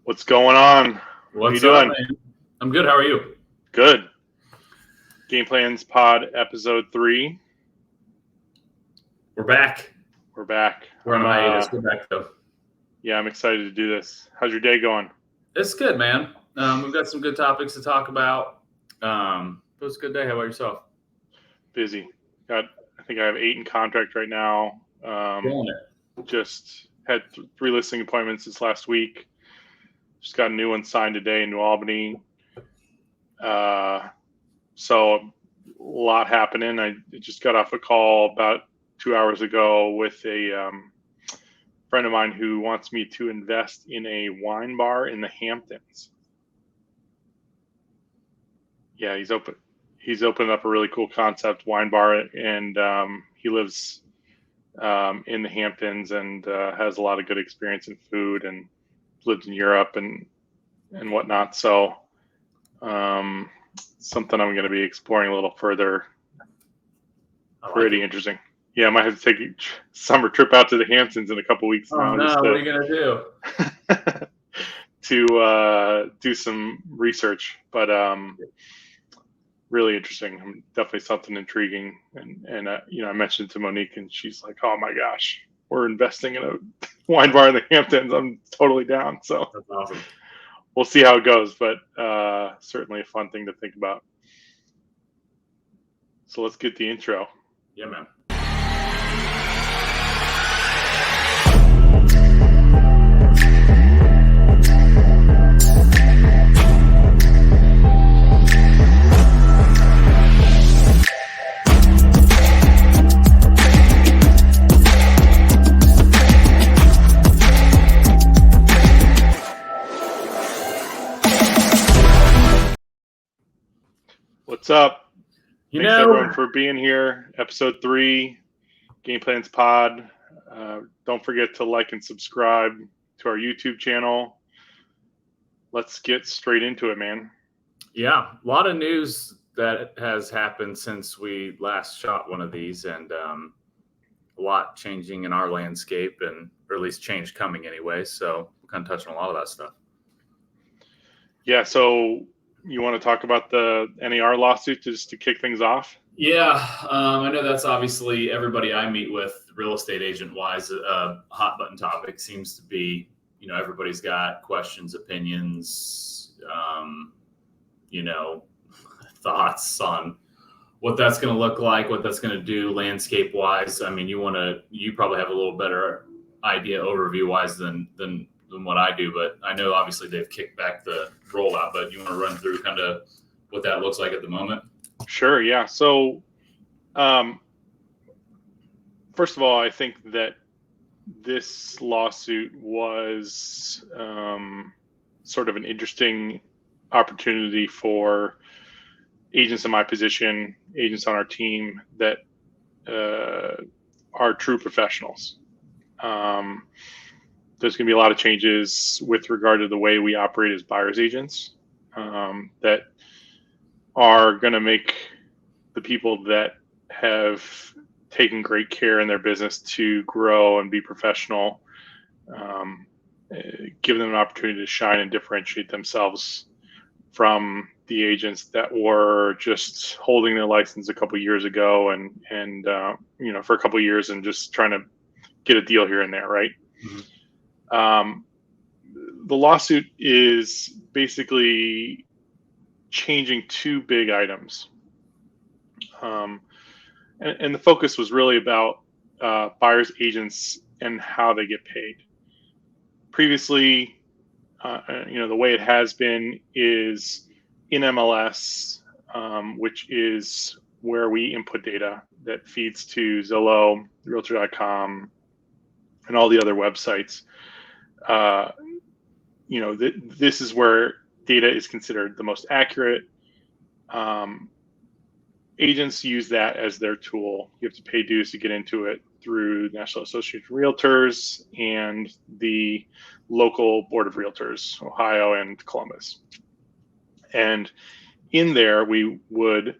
What's going on? What's How you up, doing? man? I'm good. How are you? Good. Game Plans Pod Episode 3. We're back. We're back. We're on hiatus. We're back though. Yeah, I'm excited to do this. How's your day going? It's good, man. We've got some good topics to talk about. It was a good day. How about yourself? Busy. I think I have 8 in contract right now. Killing it. Just had 3 listing appointments this last week. Just got a new one signed today in New Albany. So a lot happening. I just got off a call about 2 hours ago with a friend of mine who wants me to invest in a wine bar in the Hamptons. Yeah, he's opened up a really cool concept wine bar, and he lives in the Hamptons and has a lot of good experience in food and lived in Europe and whatnot. So something I'm going to be exploring a little further. Pretty interesting. Yeah, I might have to take a summer trip out to the Hamptons in a couple weeks. Oh no, what are you going to to do? do some research, but really interesting. Definitely something intriguing. And I mentioned to Monique, and she's like, "Oh my gosh, we're investing in a wine bar in the Hamptons." I'm totally down. So that's awesome. We'll see how it goes, but certainly a fun thing to think about. So let's get the intro. Yeah, man. What's up? Thanks everyone for being here. Episode 3, Game Plans Pod. Don't forget to like and subscribe to our YouTube channel. Let's get straight into it, man. Yeah, a lot of news that has happened since we last shot one of these, and a lot changing in our landscape, or at least change coming anyway. So we're kind of touching on a lot of that stuff. Yeah, so you want to talk about the NAR lawsuit just to kick things off? Yeah, I know that's obviously everybody I meet with, real estate agent wise, a hot button topic. Seems to be, everybody's got questions, opinions, thoughts on what that's going to look like, what that's going to do landscape wise. I mean, you probably have a little better idea overview wise than what I do, but I know obviously they've kicked back the rollout, but you want to run through kind of what that looks like at the moment? Sure. Yeah. So, first of all, I think that this lawsuit was sort of an interesting opportunity for agents in my position, agents on our team that are true professionals. There's going to be a lot of changes with regard to the way we operate as buyer's agents that are going to make the people that have taken great care in their business to grow and be professional, give them an opportunity to shine and differentiate themselves from the agents that were just holding their license a couple of years ago and for a couple of years and just trying to get a deal here and there, right? Mm-hmm. The lawsuit is basically changing 2 big items. And the focus was really about buyer's agents and how they get paid. Previously, the way it has been is in MLS, which is where we input data that feeds to Zillow, Realtor.com, and all the other websites. This is where data is considered the most accurate. Agents use that as their tool. You have to pay dues to get into it through National Association of Realtors and the local Board of Realtors, Ohio and Columbus. And in there, we would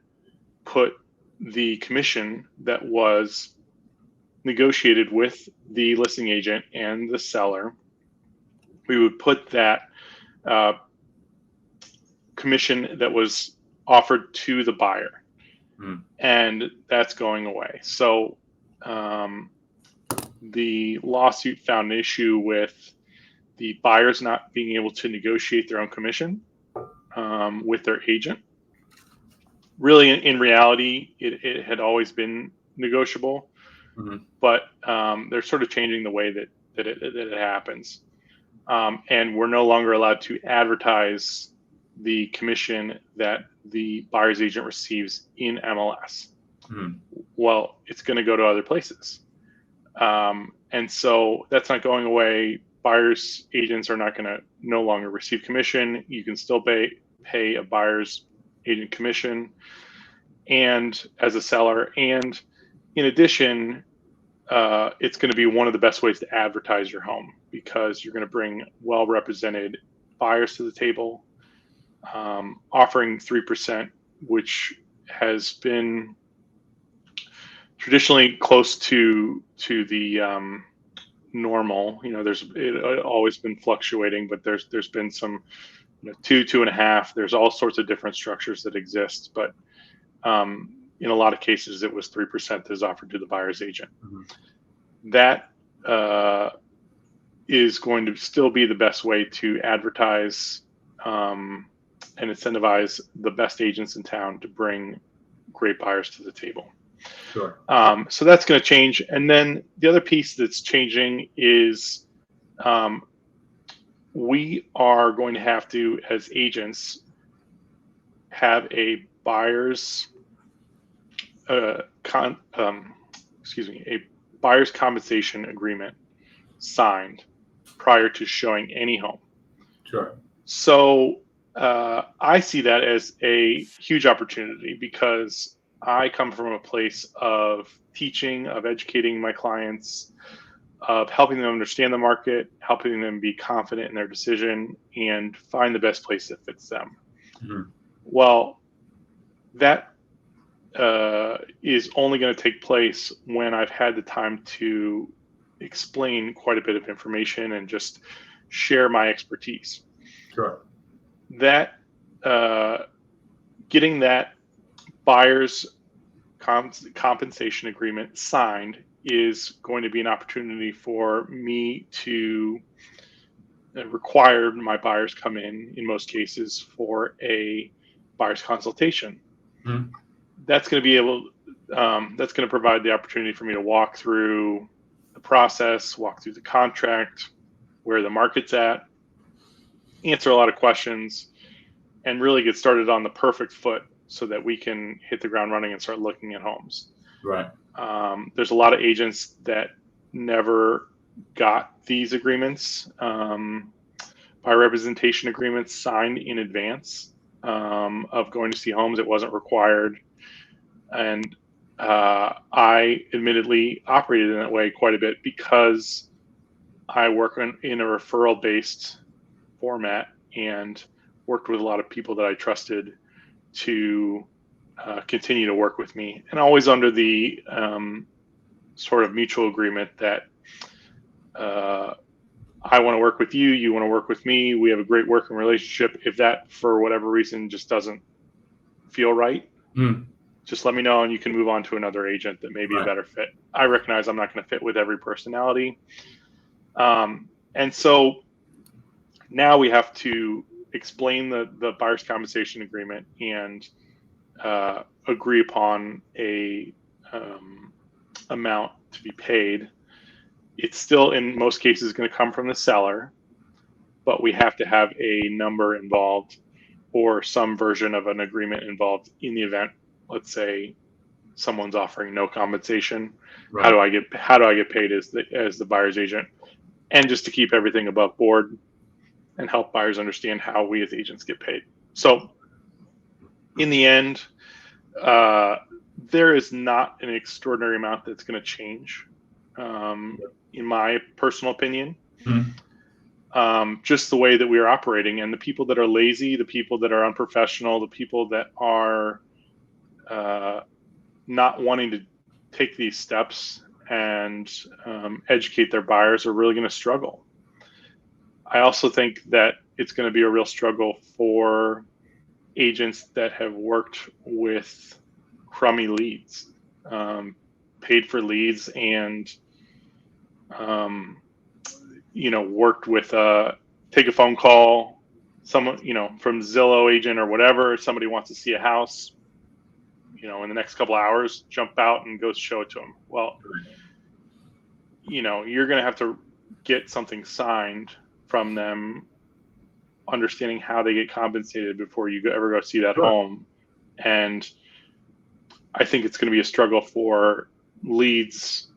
put the commission that was negotiated with the listing agent and the seller. We would put that commission that was offered to the buyer, and that's going away. So the lawsuit found an issue with the buyers not being able to negotiate their own commission with their agent. Really, in reality, it had always been negotiable, but they're sort of changing the way that it happens. And we're no longer allowed to advertise the commission that the buyer's agent receives in MLS. Well, it's going to go to other places. And so that's not going away. Buyer's agents are not going to no longer receive commission. You can still pay a buyer's agent commission and as a seller. And in addition, it's going to be one of the best ways to advertise your home, because you're going to bring well-represented buyers to the table, offering 3%, which has been traditionally close to the normal. It always been fluctuating, but there's been some 2.5. There's all sorts of different structures that exist, but in a lot of cases, it was 3% that is offered to the buyer's agent. That is going to still be the best way to advertise and incentivize the best agents in town to bring great buyers to the table. Sure. So that's going to change. And then the other piece that's changing is we are going to have to, as agents, have a buyer's buyer's compensation agreement signed prior to showing any home. Sure. So I see that as a huge opportunity, because I come from a place of teaching, of educating my clients, of helping them understand the market, helping them be confident in their decision and find the best place that fits them. Well, that is only going to take place when I've had the time to explain quite a bit of information and just share my expertise. Sure. That getting that buyer's compensation agreement signed is going to be an opportunity for me to require my buyers come in most cases, for a buyer's consultation. That's going to be that's going to provide the opportunity for me to walk through the process, walk through the contract, where the market's at, answer a lot of questions, and really get started on the perfect foot so that we can hit the ground running and start looking at homes. Right. There's a lot of agents that never got these agreements, buyer representation agreements signed in advance of going to see homes. It wasn't required. And I admittedly operated in that way quite a bit, because I work in a referral-based format and worked with a lot of people that I trusted to continue to work with me, and always under the sort of mutual agreement that I want to work with you, you want to work with me, we have a great working relationship. If that, for whatever reason, just doesn't feel right, just let me know and you can move on to another agent that may be a better fit. I recognize I'm not going to fit with every personality. And so now we have to explain the buyer's compensation agreement and agree upon a amount to be paid. It's still, in most cases, going to come from the seller, but we have to have a number involved or some version of an agreement involved in the event, let's say, someone's offering no compensation. Right. How do I get paid as the buyer's agent? And just to keep everything above board and help buyers understand how we as agents get paid. So in the end, there is not an extraordinary amount that's going to change, in my personal opinion. Just the way that we are operating, and the people that are lazy, the people that are unprofessional, the people that are not wanting to take these steps and educate their buyers are really going to struggle. I also think that it's going to be a real struggle for agents that have worked with crummy leads, paid for leads, and worked with take a phone call, someone from Zillow agent or whatever. Somebody wants to see a house, in the next couple of hours, jump out and go show it to them. Well, you're going to have to get something signed from them, understanding how they get compensated before you ever go see that home. And I think it's going to be a struggle for leads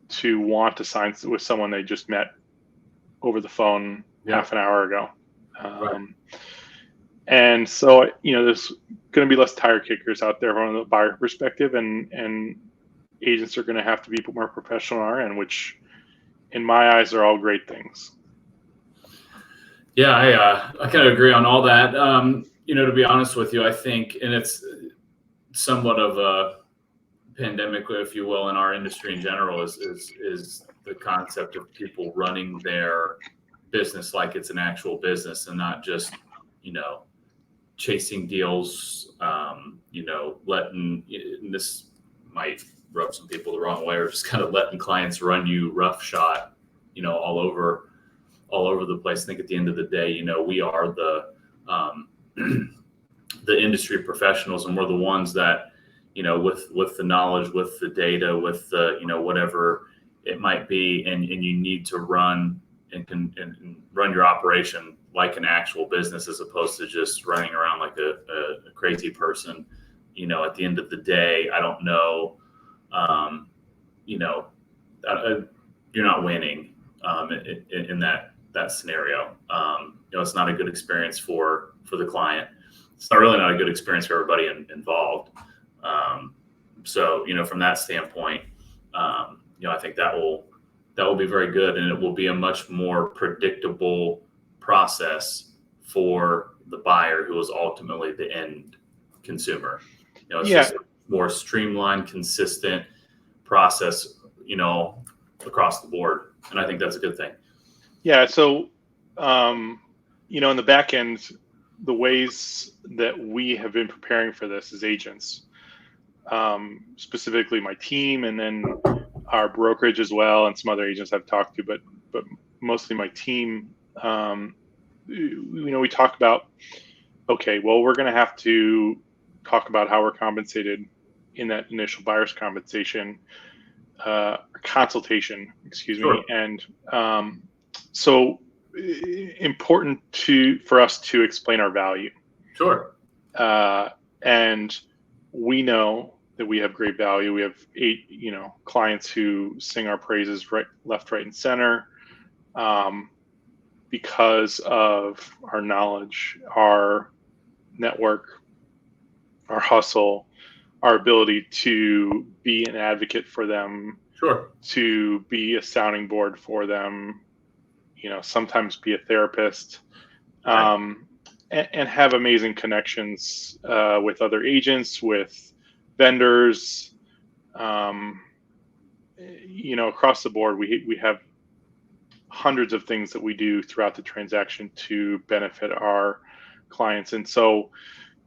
to want to sign with someone they just met over the phone half an hour ago. And so, there's going to be less tire kickers out there from the buyer perspective, and agents are going to have to be more professional on our end, which in my eyes are all great things. Yeah, I kind of agree on all that. To be honest with you, I think, and it's somewhat of a pandemic, if you will, in our industry in general, is the concept of people running their business like it's an actual business and not just, chasing deals, letting, and this might rub some people the wrong way, or just kind of letting clients run you roughshod, all over the place. I think at the end of the day, we are the industry professionals, and we're the ones that, with the knowledge, with the data, with the, whatever it might be, and you need to run and run your operation like an actual business, as opposed to just running around like a crazy person. At the end of the day, I don't know, you're not winning in that scenario. It's not a good experience for the client. It's not a good experience for everybody involved. So, from that standpoint, I think that will be very good, and it will be a much more predictable process for the buyer, who is ultimately the end consumer. It's just a more streamlined, consistent process, across the board. And I think that's a good thing. Yeah. So, in the back end, the ways that we have been preparing for this as agents, specifically my team, and then our brokerage as well, and some other agents I've talked to, but mostly my team. We talk about, okay, well, we're going to have to talk about how we're compensated in that initial buyer's compensation, consultation, excuse me. And so important for us to explain our value. Sure. And we know that we have great value. We have 8, clients who sing our praises left, right, and center, because of our knowledge, our network, our hustle, our ability to be an advocate for them, to be a sounding board for them, sometimes be a therapist, and have amazing connections with other agents, with vendors, across the board. We have hundreds of things that we do throughout the transaction to benefit our clients. And so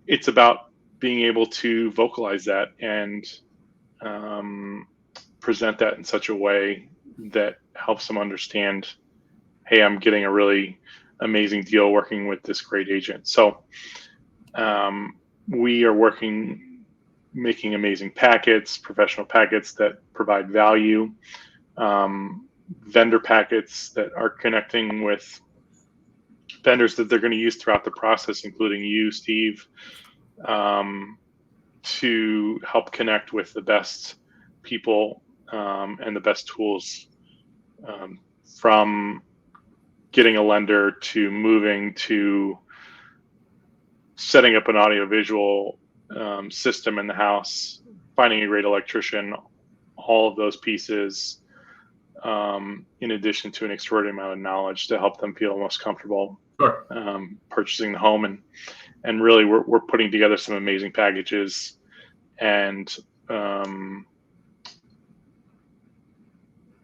it's about being able to vocalize that and present that in such a way that helps them understand, hey, I'm getting a really amazing deal working with this great agent. So we are making amazing packets, professional packets that provide value, vendor packets that are connecting with vendors that they're going to use throughout the process, including you, Steve, to help connect with the best people and the best tools, from getting a lender to moving to setting up an audiovisual system in the house, finding a great electrician, all of those pieces, in addition to an extraordinary amount of knowledge to help them feel most comfortable purchasing the home. And really, we're putting together some amazing packages and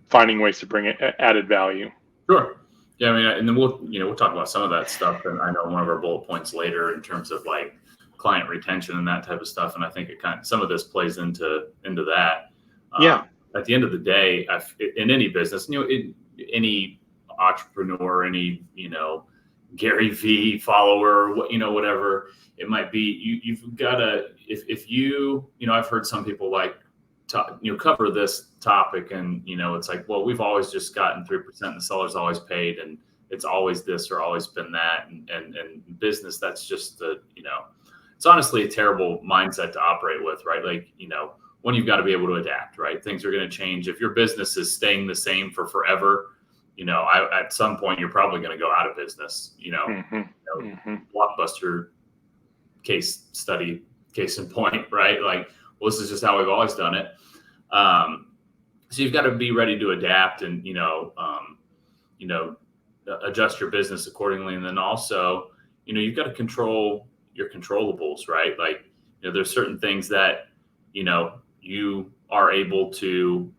finding ways to bring added value. Sure. Yeah, I mean, and then we'll talk about some of that stuff. And I know one of our bullet points later in terms of like client retention and that type of stuff. And I think some of this plays into that. Yeah. At the end of the day, in any business, any entrepreneur, any, Gary V follower, whatever it might be, you've got to, if you, I've heard some people like, cover this topic and, it's like, well, we've always just gotten 3% and the seller's always paid and it's always this or always been that. And business, that's just it's honestly a terrible mindset to operate with, right? Like, when you've got to be able to adapt, right? Things are going to change. If your business is staying the same for forever, at some point you're probably going to go out of business, Blockbuster case in point, right? Like, well, this is just how we've always done it. So you've got to be ready to adapt and, adjust your business accordingly. And then also, you've got to control your controllables, right? Like, there's certain things that, you are able to,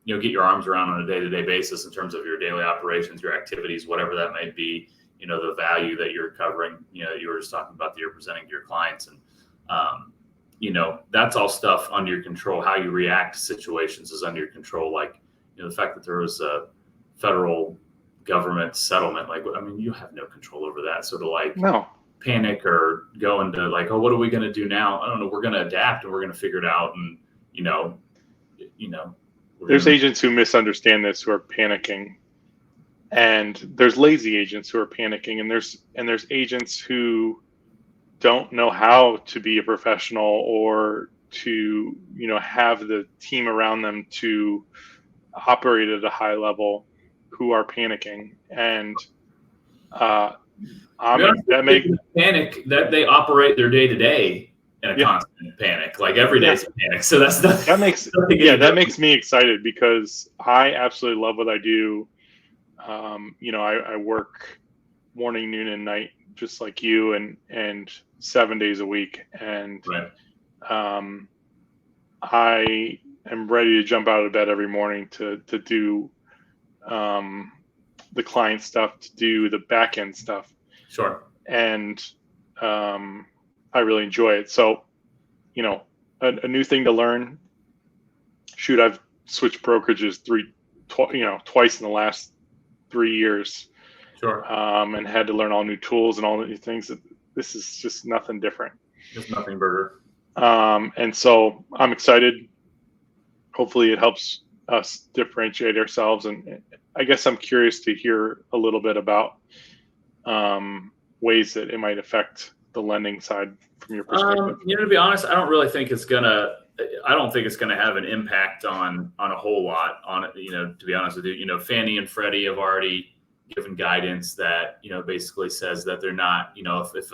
get your arms around on a day-to-day basis in terms of your daily operations, your activities, whatever that may be, the value that you're covering, you were just talking about that you're presenting to your clients. And, that's all stuff under your control. How you react to situations is under your control. Like, the fact that there was a federal government settlement, like, I mean, you have no control over that. So to like panic or go into like, oh, what are we going to do now? I don't know. We're going to adapt and we're going to figure it out. And, there's agents who misunderstand this, who are panicking, and there's lazy agents who are panicking, and there's agents who don't know how to be a professional or to, have the team around them to operate at a high level, who are panicking. And panic that they operate their day to day in a constant panic, like every day is a panic. So that makes me excited because I absolutely love what I do. I work morning, noon, and night, just like you, and 7 days a week. And I am ready to jump out of bed every morning to do the client stuff, to do the back end stuff. Sure. And I really enjoy it. So, a new thing to learn. Shoot, I've switched brokerages twice in the last 3 years. Sure. And had to learn all new tools and all new things. This is just nothing different. Just nothing burger. And so I'm excited. Hopefully it helps us differentiate ourselves. And I guess I'm curious to hear a little bit about ways that it might affect the lending side from your perspective. To be honest, I don't really think it's gonna have an impact on a whole lot on it. To be honest with you, Fannie and Freddie have already given guidance that, basically says that they're not, if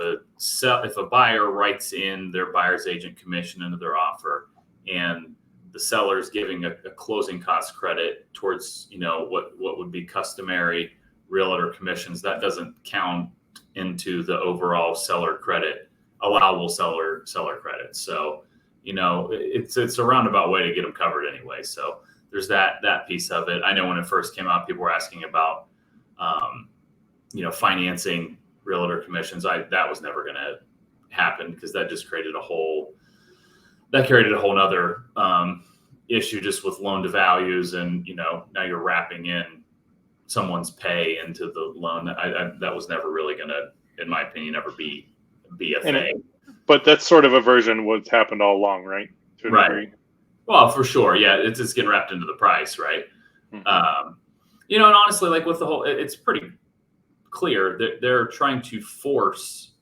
a buyer writes in their buyer's agent commission into their offer and the seller's giving a closing cost credit towards, what would be customary realtor commissions, that doesn't count into the overall allowable seller credit. So, it's a roundabout way to get them covered anyway. So there's that piece of it. I know when it first came out, people were asking about, financing realtor commissions. That was never going to happen because that just created a whole nother issue just with loan to values. And, now you're wrapping in someone's pay into the loan. That was never really going to, in my opinion, ever be a thing. But that's sort of a version of what's happened all along, right? To a degree. Well, for sure. Yeah. It's just getting wrapped into the price. Right. Mm-hmm. And honestly, like with the whole, it's pretty clear that they're trying to force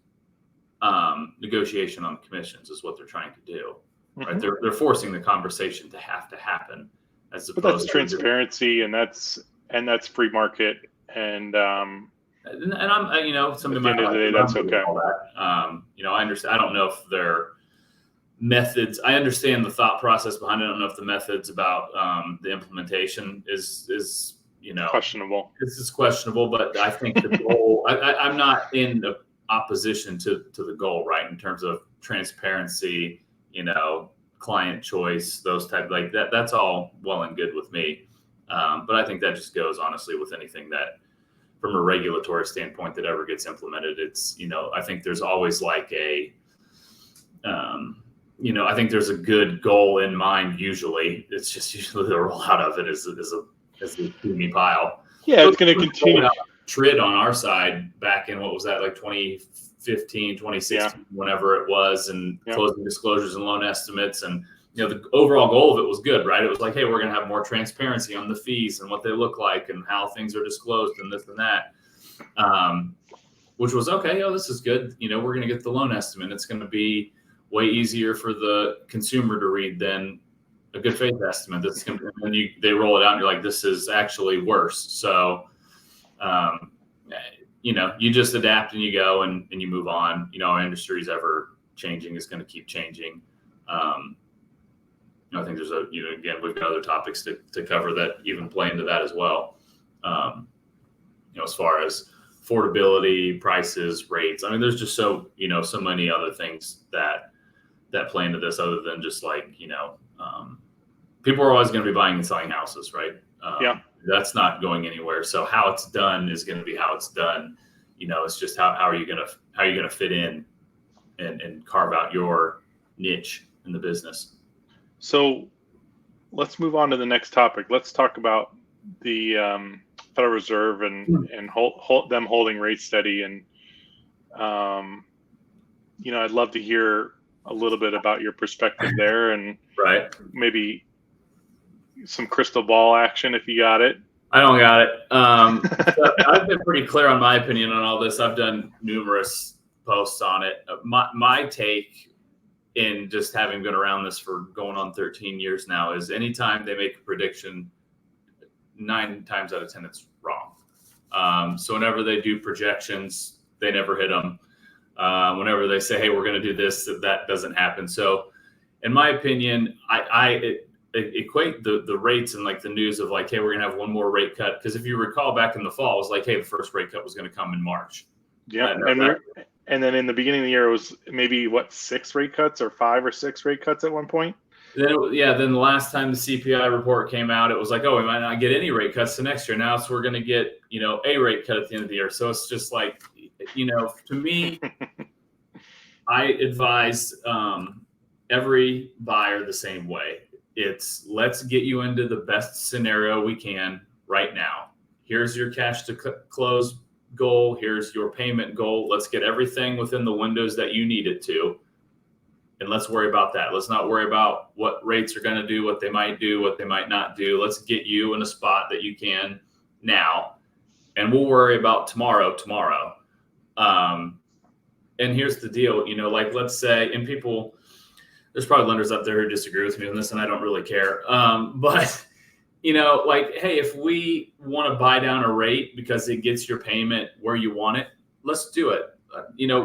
negotiation on commissions is what they're trying to do. Right. Mm-hmm. They're forcing the conversation to happen as opposed to that's transparency and that's free market. And I'm, somebody at the end of the day, that's okay. I understand. I don't know if their methods, I understand the thought process behind it. I don't know if the methods about the implementation is questionable. This is questionable, but I think the goal, I'm not in opposition to the goal, right? In terms of transparency, client choice, those type like that. That's all well and good with me. But I think that just goes honestly with anything that from a regulatory standpoint that ever gets implemented. It's, I think there's always like I think there's a good goal in mind. Usually it's just usually the rollout of it is a puny pile. Yeah, it's going to continue. TRID on our side back in, what was that, like 2015, 2016, whenever it was, and closing disclosures and loan estimates. And, the overall goal of it was good, right? It was like, hey, we're going to have more transparency on the fees and what they look like and how things are disclosed and this and that, which was okay. This is good. We're going to get the loan estimate. It's going to be way easier for the consumer to read than a good faith estimate. That's going to, and then they roll it out and you're like, this is actually worse. So, you just adapt and you go and you move on. Our industry is ever changing. It's going to keep changing. I think there's again, we've got other topics to cover that even play into that as well. As far as affordability, prices, rates. I mean, there's just so many other things that play into this other than just like, people are always going to be buying and selling houses, right? That's not going anywhere. So how it's done is going to be how it's done. It's just how are you going to fit in and carve out your niche in the business. So let's move on to the next topic. Let's talk about the Federal Reserve and them holding rates steady. And, I'd love to hear a little bit about your perspective there, and maybe some crystal ball action if you got it. I don't got it. I've been pretty clear on my opinion on all this. I've done numerous posts on it. My take, in just having been around this for going on 13 years now, is anytime they make a prediction, 9 times out of 10 it's wrong. So whenever they do projections, they never hit them. Whenever they say, hey, we're going to do this, that doesn't happen. So in my opinion, I equate the rates and like the news of like, hey, we're going to have one more rate cut. Because if you recall back in the fall, it was like, hey, the first rate cut was going to come in March. Yeah. And then in the beginning of the year, it was maybe 6 rate cuts or 5 or 6 rate cuts at one point. Then the last time the CPI report came out, it was like, oh, we might not get any rate cuts to next year. Now we're going to get, a rate cut at the end of the year. So it's just like, to me, I advise every buyer the same way. It's let's get you into the best scenario we can right now. Here's your cash to close goal. Here's your payment goal. Let's get everything within the windows that you need it to. And let's worry about that. Let's not worry about what rates are going to do, what they might do, what they might not do. Let's get you in a spot that you can now. And we'll worry about tomorrow. And here's the deal, like let's say, and people, there's probably lenders up there who disagree with me on this, and I don't really care. But like, hey, if we want to buy down a rate because it gets your payment where you want it, let's do it.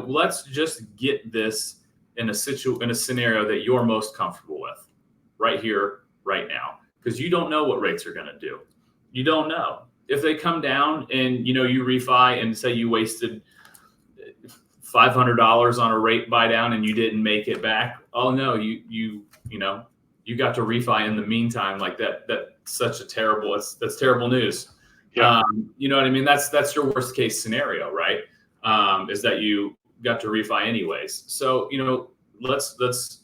Let's just get this in a scenario that you're most comfortable with right here, right now, because you don't know what rates are going to do. You don't know if they come down and, you refi and say you wasted $500 on a rate buy down and you didn't make it back. Oh no, you got to refi in the meantime. Like that's such a terrible, that's terrible news. Yeah. You know what I mean? That's your worst case scenario, right? Is that you got to refi anyways. So, let's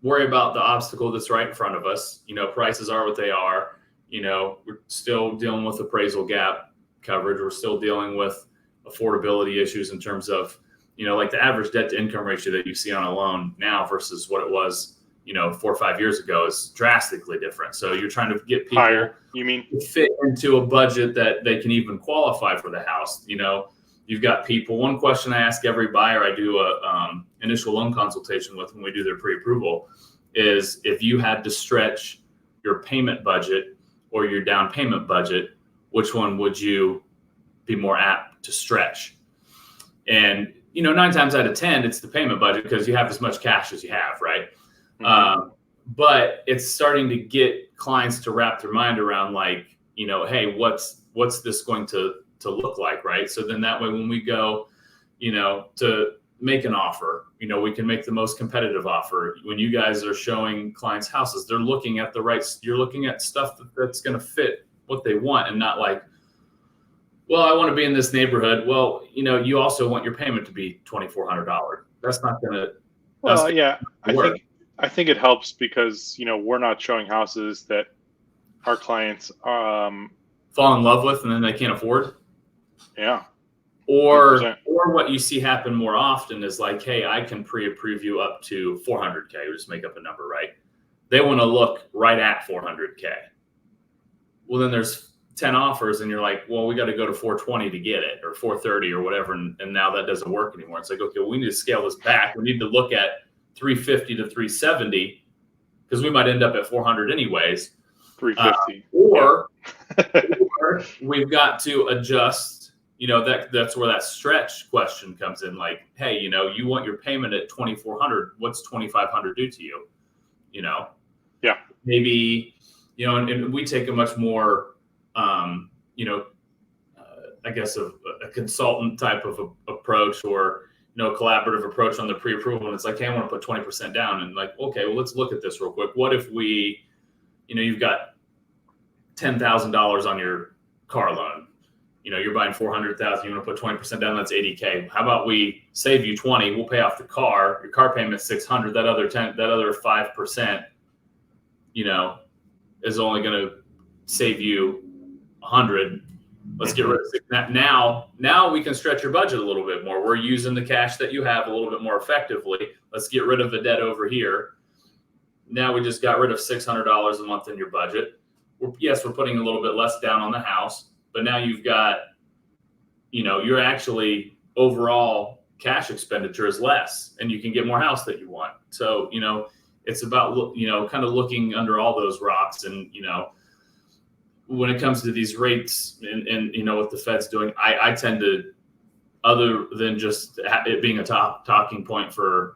worry about the obstacle that's right in front of us. Prices are what they are. We're still dealing with appraisal gap coverage. We're still dealing with affordability issues in terms of, like the average debt to income ratio that you see on a loan now versus what it was, 4 or 5 years ago is drastically different. So you're trying to get people higher, you mean, to fit into a budget that they can even qualify for the house. You've got people. One question I ask every buyer I do a initial loan consultation with when we do their pre-approval is, if you had to stretch your payment budget or your down payment budget, which one would you be more apt to stretch? And 9 times out of 10, it's the payment budget because you have as much cash as you have, right? Mm-hmm. But it's starting to get clients to wrap their mind around like, hey, what's this going to look like, right? So then that way, when we go, to make an offer, we can make the most competitive offer. When you guys are showing clients houses, they're looking at you're looking at stuff that's going to fit what they want, and not like, well, I want to be in this neighborhood. Well, you also want your payment to be $2,400. That's not going to, Well, yeah, work. I think it helps because we're not showing houses that our clients Fall in love with and then they can't afford. Yeah. Or 100%. what you see happen more often is like, hey, I can pre-approve you up to 400K. We just make up a number, right? They want to look right at 400K. Well, then there's 10 offers and you're like, well, we got to go to 420 to get it, or 430 or whatever. And now that doesn't work anymore. It's like, okay, well, we need to scale this back. We need to look at 350 to 370 because we might end up at 400 anyways. 350. Or we've got to adjust. That's where that stretch question comes in. Like, hey, you want your payment at 2,400. What's 2,500 do to you? Yeah. Maybe, and we take a much more, I guess a consultant type of approach, or a collaborative approach on the pre-approval. And it's like, hey, I want to put 20% down, and like, okay, well, let's look at this real quick. What if we, you've got $10,000 on your car loan. You're buying 400,000. You want to put 20% down. That's 80K. How about we save you 20? We'll pay off the car. Your car payment's 600. That other 5%, is only going to save you 100. Let's get rid of it. Now we can stretch your budget a little bit more. We're using the cash that you have a little bit more effectively. Let's get rid of the debt over here. Now we just got rid of $600 a month in your budget. We're putting a little bit less down on the house, but now you've got, you're actually overall cash expenditure is less, and you can get more house that you want. So, it's about, kind of looking under all those rocks. And, when it comes to these rates and what the Fed's doing, I tend to, other than just it being a talking point for,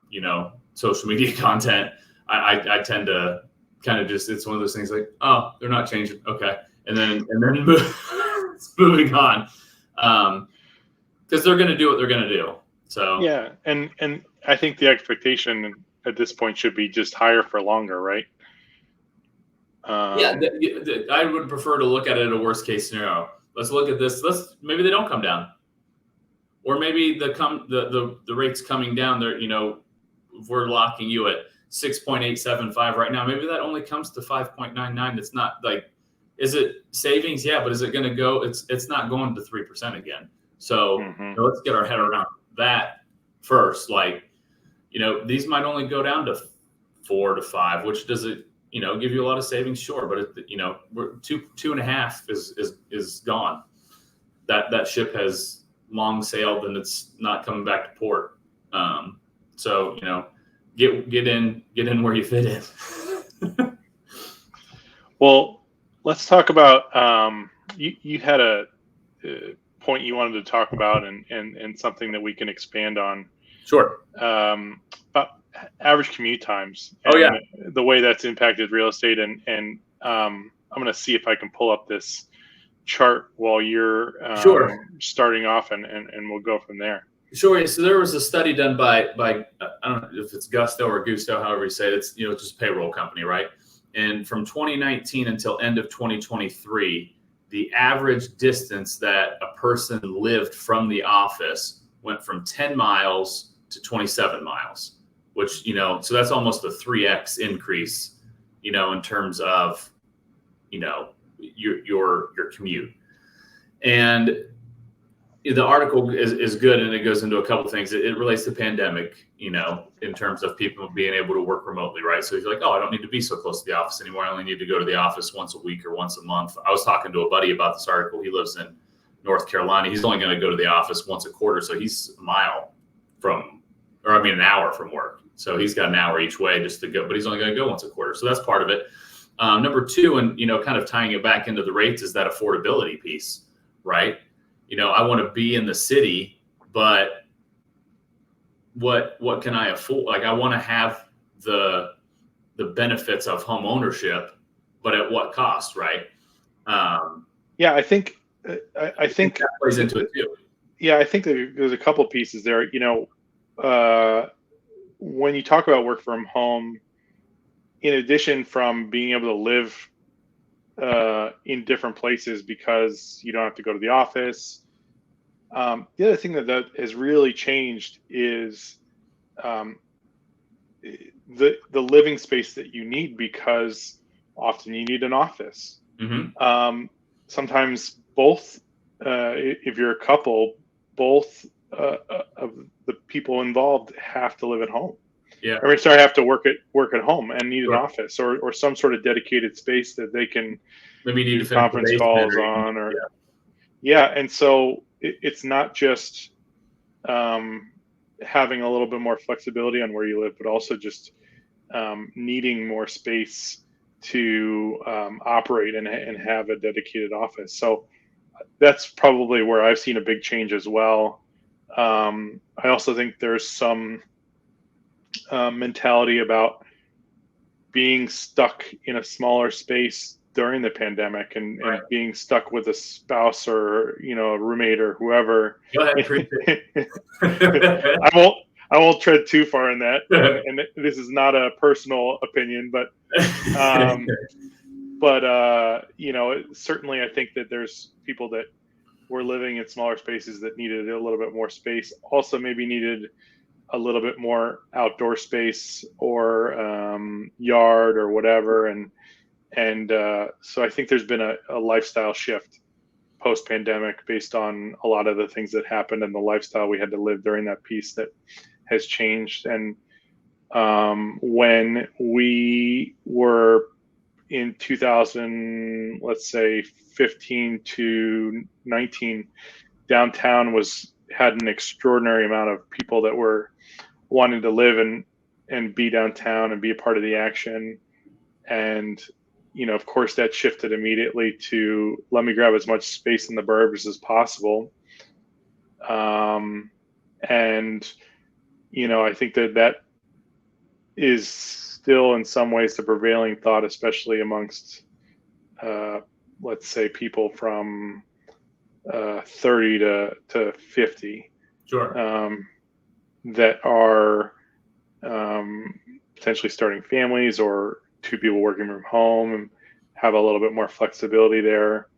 social media content, I tend to kind of just, it's one of those things like, oh, they're not changing. Okay. And then moving on. Because they're going to do what they're going to do. So, yeah. And I think the expectation at this point should be just higher for longer, right? I would prefer to look at it at a worst case scenario. Let's look at this. Maybe they don't come down, or maybe the rates coming down there. If we're locking you at 6.875 right now, maybe that only comes to 5.99. It's not like, is it savings? Yeah, but is it going to go? It's not going to 3% again. So let's get our head around that first. Like, these might only go down to 4 to 5, which does it, give you a lot of savings, sure, but we're 2.5 is gone. That ship has long sailed and it's not coming back to port. So get in where you fit in. Well, let's talk about you had a point you wanted to talk about and something that we can expand on. Sure. About average commute times. And the way that's impacted real estate, and I'm going to see if I can pull up this chart while you're starting off, and we'll go from there. Sure. So there was a study done by I don't know if it's Gusto or Gusto, however you say it. It's just a payroll company, right? And from 2019 until end of 2023, the average distance that a person lived from the office went from 10 miles to 27 miles, which, so that's almost a 3x increase, in terms of, your commute. And the article is good, and it goes into a couple of things. It relates to pandemic, in terms of people being able to work remotely, right? So you're like, oh, I don't need to be so close to the office anymore. I only need to go to the office once a week or once a month. I was talking to a buddy about this article. He lives in North Carolina. He's only going to go to the office once a quarter. So he's an hour from work. So he's got an hour each way just to go, but he's only going to go once a quarter. So that's part of it. Number two, and, kind of tying it back into the rates, is that affordability piece, right? I want to be in the city, but what can I afford? Like, I want to have the benefits of home ownership, but at what cost, right? I think that plays into it too. Yeah, I think there's a couple pieces there. When you talk about work from home, in addition from being able to live in different places because you don't have to go to the office, The other thing that has really changed is the living space that you need, because often you need an office. Sometimes both, if you're a couple, both of the people involved have to live at home. Yeah. Or sorry, have to work at home and need an office or some sort of dedicated space that they can maybe need do conference calls on, or and so it's not just having a little bit more flexibility on where you live, but also just needing more space to operate and have a dedicated office. So that's probably where I've seen a big change as well. I also think there's some mentality about being stuck in a smaller space during the pandemic and being stuck with a spouse or, a roommate or whoever. Go ahead, I won't tread too far in that. And this is not a personal opinion, but certainly I think that there's people that were living in smaller spaces that needed a little bit more space. Also maybe needed a little bit more outdoor space or yard or whatever. And so I think there's been a lifestyle shift post-pandemic based on a lot of the things that happened and the lifestyle we had to live during that piece that has changed. And when we were in 2000, let's say 15 to 19, downtown had an extraordinary amount of people that were wanting to live and be downtown and be a part of the action. And, of course that shifted immediately to let me grab as much space in the burbs as possible. I think that is still in some ways the prevailing thought, especially amongst, let's say, people from 30 to 50. Sure. That are potentially starting families, or two people working from home and have a little bit more flexibility there.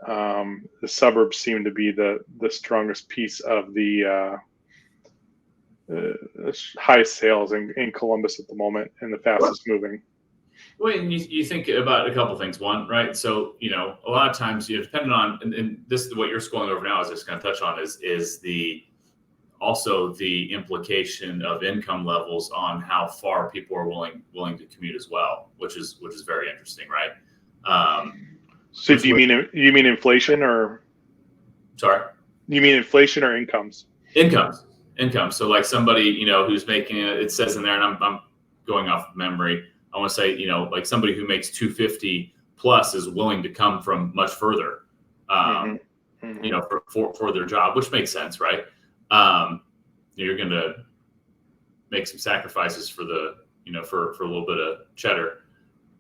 The suburbs seem to be the strongest piece of the highest sales in Columbus at the moment and the fastest moving. Well, and you think about a couple things. One, right? So, a lot of times, depending on, and this is what you're scrolling over now, is just going to touch on is also the implication of income levels on how far people are willing to commute as well, which is very interesting, right? So do you mean inflation or? Sorry? You mean inflation or incomes? Incomes. So like somebody, who's making it says in there, and I'm going off of memory, I want to say, like somebody who makes 250 plus is willing to come from much further, for their job, which makes sense, right? You're going to make some sacrifices for the, for a little bit of cheddar.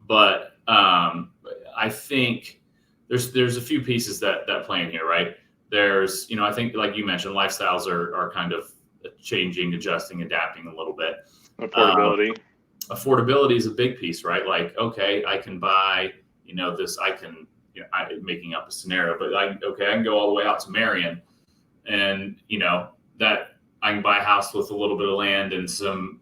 But I think there's a few pieces that play in here, right? There's, I think like you mentioned, lifestyles are kind of changing, adjusting, adapting a little bit. Affordability is a big piece, right? Like, okay, I can buy, this, I'm making up a scenario, but I can go all the way out to Marion and, that I can buy a house with a little bit of land and some,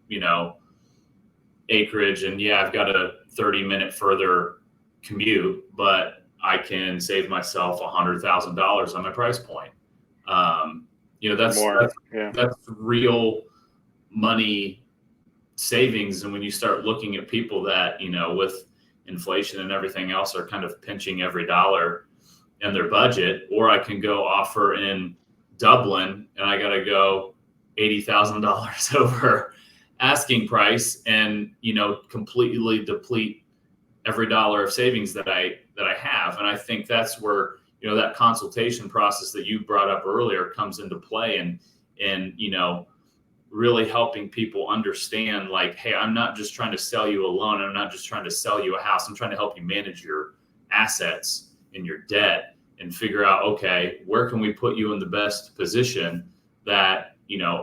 acreage. And I've got a 30-minute further commute, but I can save myself $100,000 on my price point. That's real money savings. And when you start looking at people that, with inflation and everything else are kind of pinching every dollar in their budget, or I can go offer in Dublin and I got to go $80,000 over asking price and, completely deplete every dollar of savings that I have. And I think that's where, that consultation process that you brought up earlier comes into play and, really helping people understand like, hey, I'm not just trying to sell you a loan. I'm not just trying to sell you a house. I'm trying to help you manage your assets and your debt and figure out, okay, where can we put you in the best position that,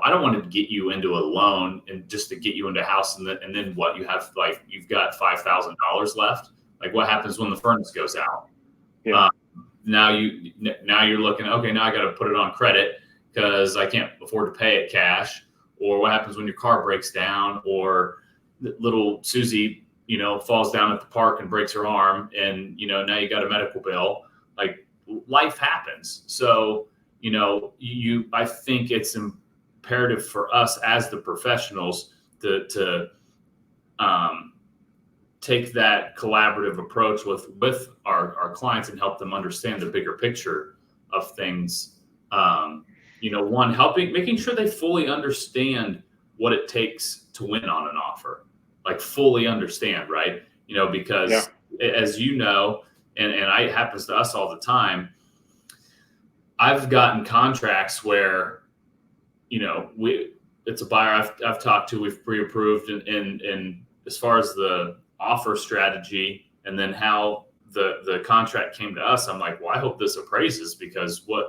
I don't want to get you into a loan and just to get you into a house and then what you have, like, you've got $5,000 left. Like what happens when the furnace goes out? Yeah. Now you're looking, okay, now I got to put it on credit. because I can't afford to pay it cash? Or what happens when your car breaks down, or little Susie, falls down at the park and breaks her arm, and, now you got a medical bill. Like, life happens. So, I think it's imperative for us as the professionals to take that collaborative approach with our clients and help them understand the bigger picture of things. Making sure they fully understand what it takes to win on an offer, like fully understand, right? Because as you know, and it happens to us all the time, I've gotten contracts where, it's a buyer I've talked to, we've pre-approved, and as far as the offer strategy and then how the contract came to us, I'm like, well, I hope this appraises, because we're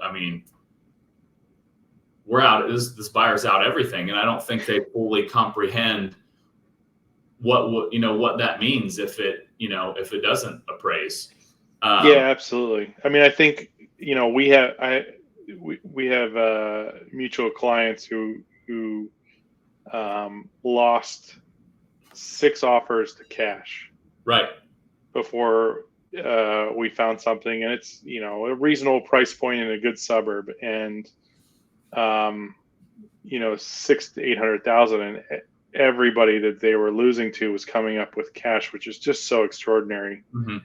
out, this buyer's out everything. And I don't think they fully comprehend what that means if it doesn't appraise. Yeah, absolutely. I mean, I think, we have mutual clients who lost 6 offers to cash. Right. Before we found something, and it's, a reasonable price point in a good suburb, and 600,000 to 800,000, and everybody that they were losing to was coming up with cash, which is just so extraordinary. Mm-hmm.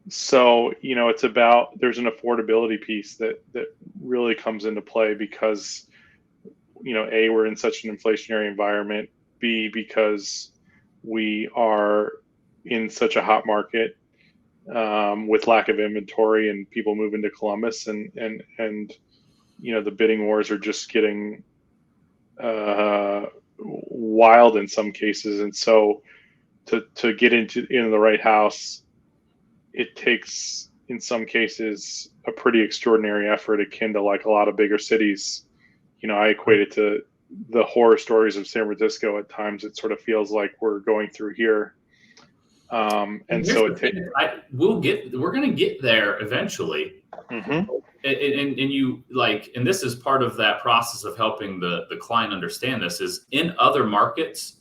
So, it's about, there's an affordability piece that really comes into play because, A, we're in such an inflationary environment, B, because we are in such a hot market with lack of inventory and people moving to Columbus, and the bidding wars are just getting wild in some cases. And so to get into the right house, it takes, in some cases, a pretty extraordinary effort, akin to like a lot of bigger cities. I equate it to the horror stories of San Francisco. At times, it sort of feels like we're going through here. And so we're going to get there eventually. Mm-hmm. And this is part of that process of helping the client understand this, is in other markets,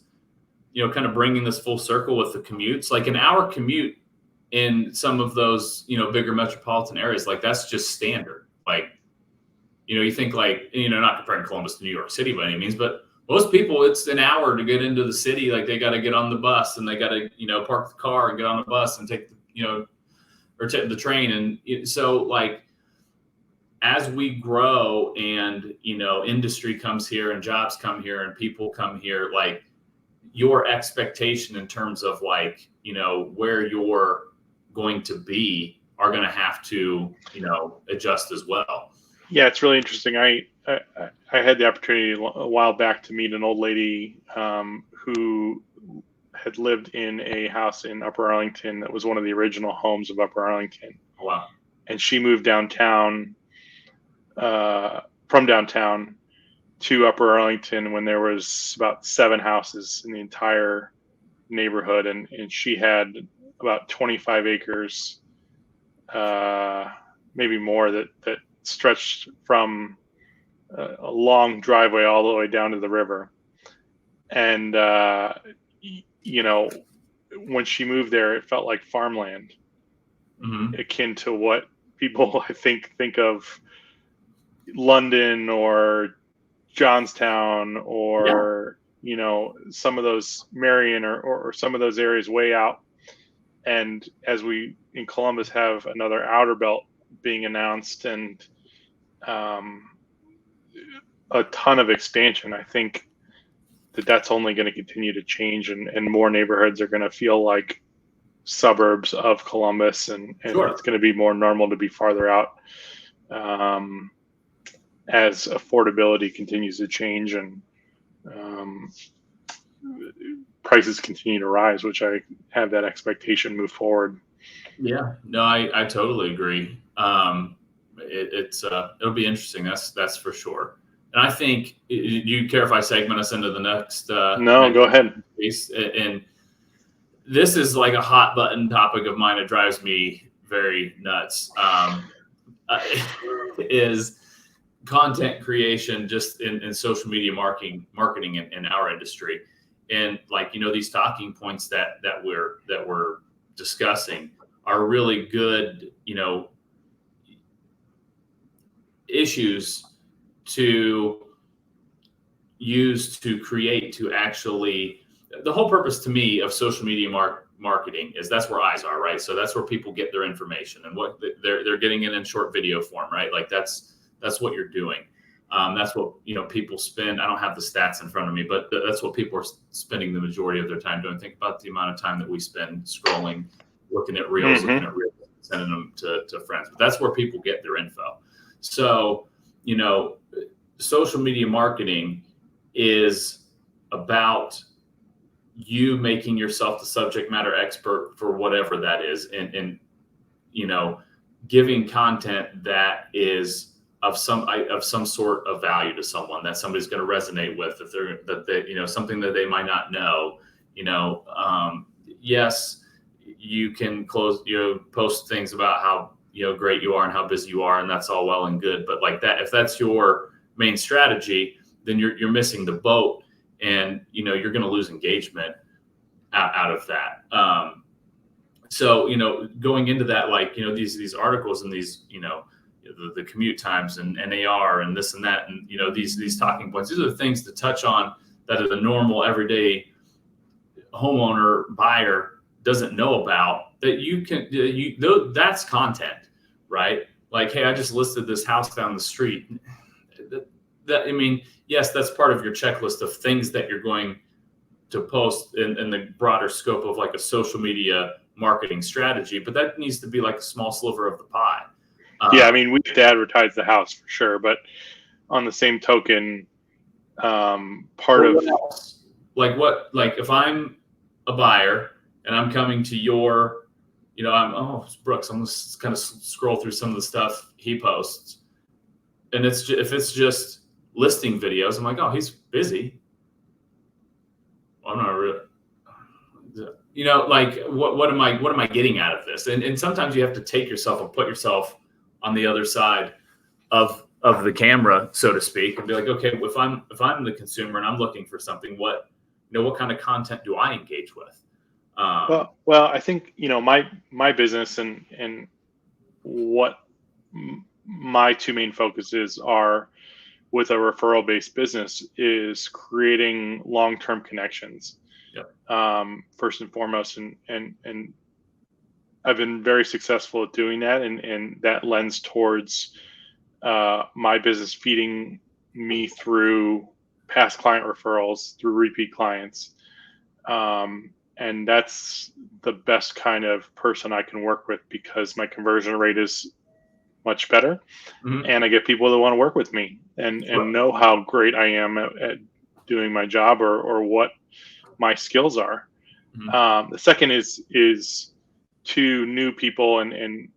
kind of bringing this full circle with the commutes, like in our commute in some of those, bigger metropolitan areas, like that's just standard. Like, you think like, not comparing Columbus to New York City by any means, but most people, it's an hour to get into the city. Like, they got to get on the bus, and they got to, park the car and get on the bus and take, or take the train. And so, like, as we grow and, industry comes here and jobs come here and people come here, like, your expectation in terms of like, where you're going to be are going to have to, adjust as well. Yeah, it's really interesting. I had the opportunity a while back to meet an old lady who had lived in a house in Upper Arlington that was one of the original homes of Upper Arlington. Oh, wow. And she moved downtown, from downtown to Upper Arlington when there was about 7 houses in the entire neighborhood. And she had about 25 acres, maybe more, that stretched from a long driveway all the way down to the river. And, when she moved there, it felt like farmland, mm-hmm. akin to what people, I think of London or Johnstown or, some of those Marion or some of those areas way out. And as we in Columbus have another outer belt being announced, and a ton of expansion, I think that's only going to continue to change, and more neighborhoods are going to feel like suburbs of Columbus, and Sure. It's going to be more normal to be farther out as affordability continues to change and prices continue to rise, which I have that expectation move forward. Yeah, no, I totally agree. It'll be interesting. That's for sure. And I think, do you care if I segment us into the next? No, go ahead. Piece? And this is like a hot button topic of mine. It drives me very nuts. Is content creation just in social media marketing in our industry. And like, these talking points that we're discussing are really good, issues to use to create, to actually, the whole purpose to me of social media marketing is that's where eyes are, right? So that's where people get their information, and what they're getting it in short video form, right? Like that's what you're doing. That's what, people spend. I don't have the stats in front of me, but that's what people are spending the majority of their time doing. Think about the amount of time that we spend scrolling, looking at reels, sending them to friends. But that's where people get their info. So, social media marketing is about you making yourself the subject matter expert for whatever that is, and giving content that is of some sort of value to someone, that somebody's going to resonate with, something that they might not know. Yes, you can post things about how great you are and how busy you are, and that's all well and good. But like that, if that's your main strategy, then you're missing the boat, and you're going to lose engagement out of that. So going into that, like these articles and these the commute times and NAR and this and that, and these talking points, these are the things to touch on that a normal everyday homeowner buyer doesn't know about, that that's content, right? Like, hey, I just listed this house down the street. Yes, that's part of your checklist of things that you're going to post in the broader scope of like a social media marketing strategy, but that needs to be like a small sliver of the pie. We have to advertise the house for sure, but on the same token, if I'm a buyer and I'm coming to your, it's Brooks, I'm just kind of scroll through some of the stuff he posts, and if it's just listing videos, I'm like, oh, he's busy. Well, I'm not really, what am I getting out of this? And sometimes you have to take yourself and put yourself on the other side of the camera, so to speak, and be like, okay, if I'm the consumer and I'm looking for something, what kind of content do I engage with? Well, I think my business and what my two main focuses are with a referral-based business is creating long-term connections. Yep. First and foremost, and I've been very successful at doing that, and that lends towards my business feeding me through past client referrals, through repeat clients. And that's the best kind of person I can work with, because my conversion rate is much better. Mm-hmm. And I get people that want to work with me and know how great I am at doing my job or what my skills are. Mm-hmm. The second is to new people and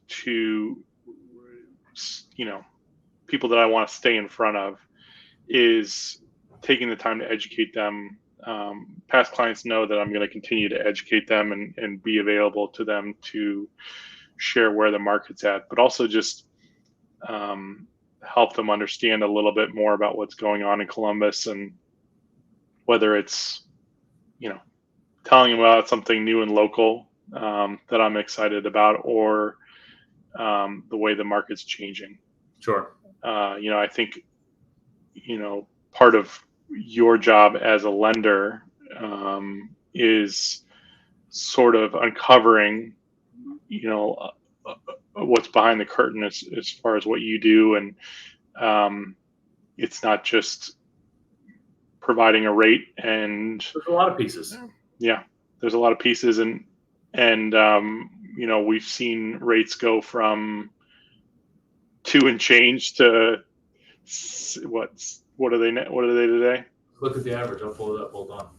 to people that I want to stay in front of, is taking the time to educate them. Past clients know that I'm going to continue to educate them and be available to them to share where the market's at, but also just help them understand a little bit more about what's going on in Columbus, and whether it's telling them about something new and local that I'm excited about, or the way the market's changing. Sure. I think part of your job as a lender is sort of uncovering what's behind the curtain as far as what you do, and it's not just providing a rate. And there's a lot of pieces. Yeah, there's a lot of pieces, and we've seen rates go from 2 and change to what are they today? Look at the average. I'll pull it up. Hold on.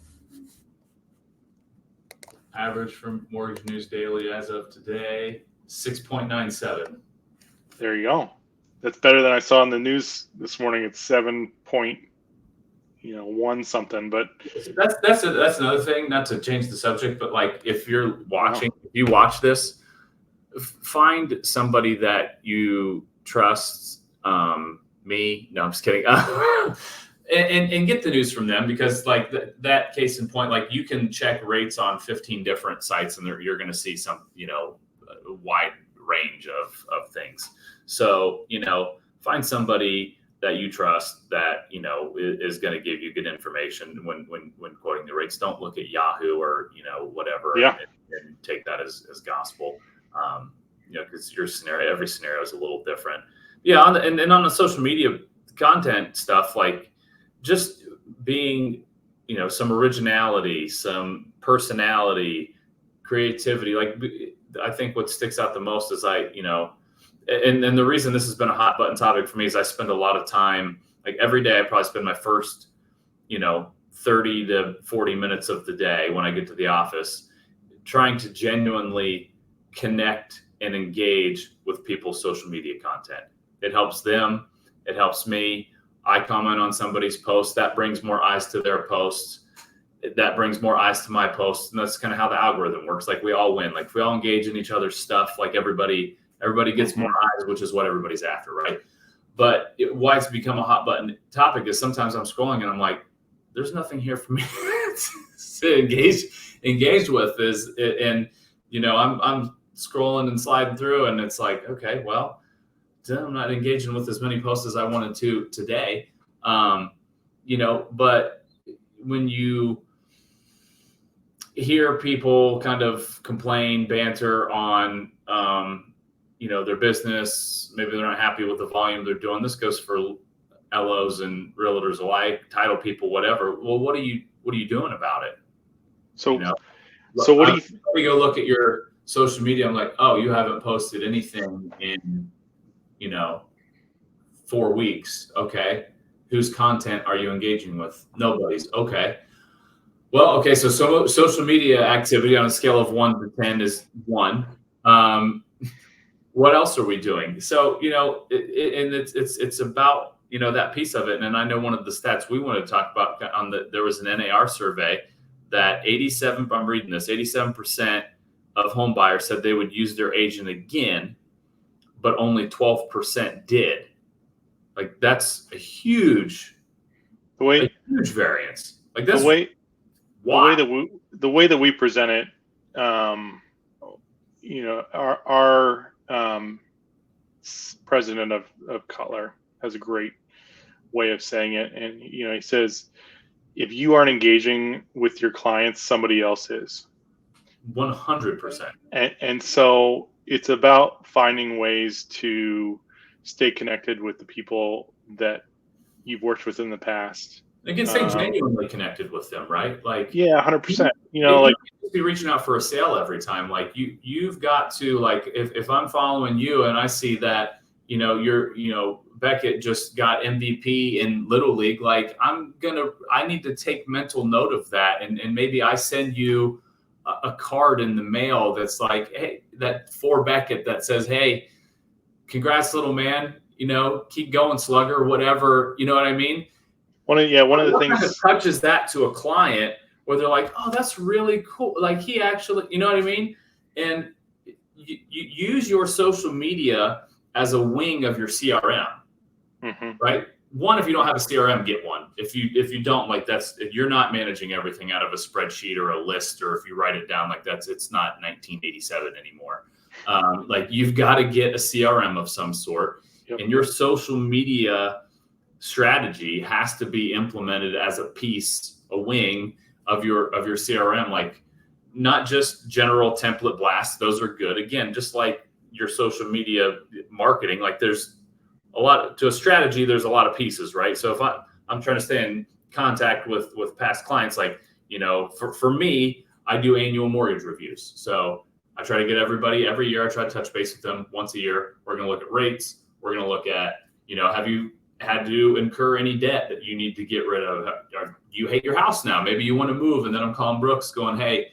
Average from Mortgage News Daily as of today, 6.97. There you go. That's better than I saw in the news this morning. It's 7.1 something. But that's another thing. Not to change the subject, but like if you watch this, find somebody that you trust Me, no, I'm just kidding. And get the news from them, because like that case in point, like you can check rates on 15 different sites and you're going to see some, a wide range of things. So, find somebody that you trust that, is going to give you good information when quoting the rates. Don't look at Yahoo or, whatever, and take that as gospel. Because every scenario is a little different. Yeah. And on the social media content stuff, like just being, some originality, some personality, creativity. Like, I think what sticks out the most is and the reason this has been a hot button topic for me is I spend a lot of time, like every day I probably spend my first, 30 to 40 minutes of the day when I get to the office trying to genuinely connect and engage with people's social media content. It helps them. It helps me. I comment on somebody's post. That brings more eyes to their posts. That brings more eyes to my posts. And that's kind of how the algorithm works. Like we all win. Like if we all engage in each other's stuff, like everybody gets more eyes, which is what everybody's after, right? But why it's become a hot button topic is sometimes I'm scrolling and I'm like, there's nothing here for me to engage with. I'm scrolling and sliding through, and it's like, okay, well, I'm not engaging with as many posts as I wanted to today. But when you hear people kind of complain, banter on, their business, maybe they're not happy with the volume they're doing. This goes for LOs and realtors alike, title people, whatever. Well, what are you doing about it? So what do you go look at your social media? I'm like, oh, you haven't posted anything in 4 weeks. Okay. Whose content are you engaging with? Nobody's. Okay. Well, okay. So social media activity on a scale of 1 to 10 is 1. What else are we doing? So, it's about, that piece of it. And I know one of the stats we want to talk about there was an NAR survey that 87% of home buyers said they would use their agent again, but only 12% did. Like that's a huge variance. Like that's the way that we present it. Our president of Cutler has a great way of saying it, and he says, if you aren't engaging with your clients, somebody else is. 100%. And so it's about finding ways to stay connected with the people that you've worked with in the past. You can stay genuinely connected with them, right? Like, yeah, 100%. You be reaching out for a sale every time. Like you've got to, like, if I'm following you and I see that, Beckett just got MVP in Little League, like I need to take mental note of that. And maybe I send you a card in the mail that's like, hey, that for Beckett that says, hey, congrats, little man, keep going, slugger, whatever. You know what I mean? One of the things that touches that to a client where they're like, oh, that's really cool. Like he actually, you know what I mean? And you use your social media as a wing of your CRM, right? One, if you don't have a CRM, get one. If you don't, like you're not managing everything out of a spreadsheet or a list, or if you write it down, like it's not 1987 anymore. Like you've got to get a CRM of some sort, and your social media strategy has to be implemented as a wing of your CRM, like not just general template blasts. Those are good. Again, just like your social media marketing, like there's a lot to a strategy. There's a lot of pieces, right? So if I'm trying to stay in contact with past clients, like, for me, I do annual mortgage reviews. So I try to get everybody every year. I try to touch base with them once a year. We're going to look at rates. We're going to look at, have you had to incur any debt that you need to get rid of? You hate your house now. Maybe you want to move. And then I'm calling Brooks going, hey,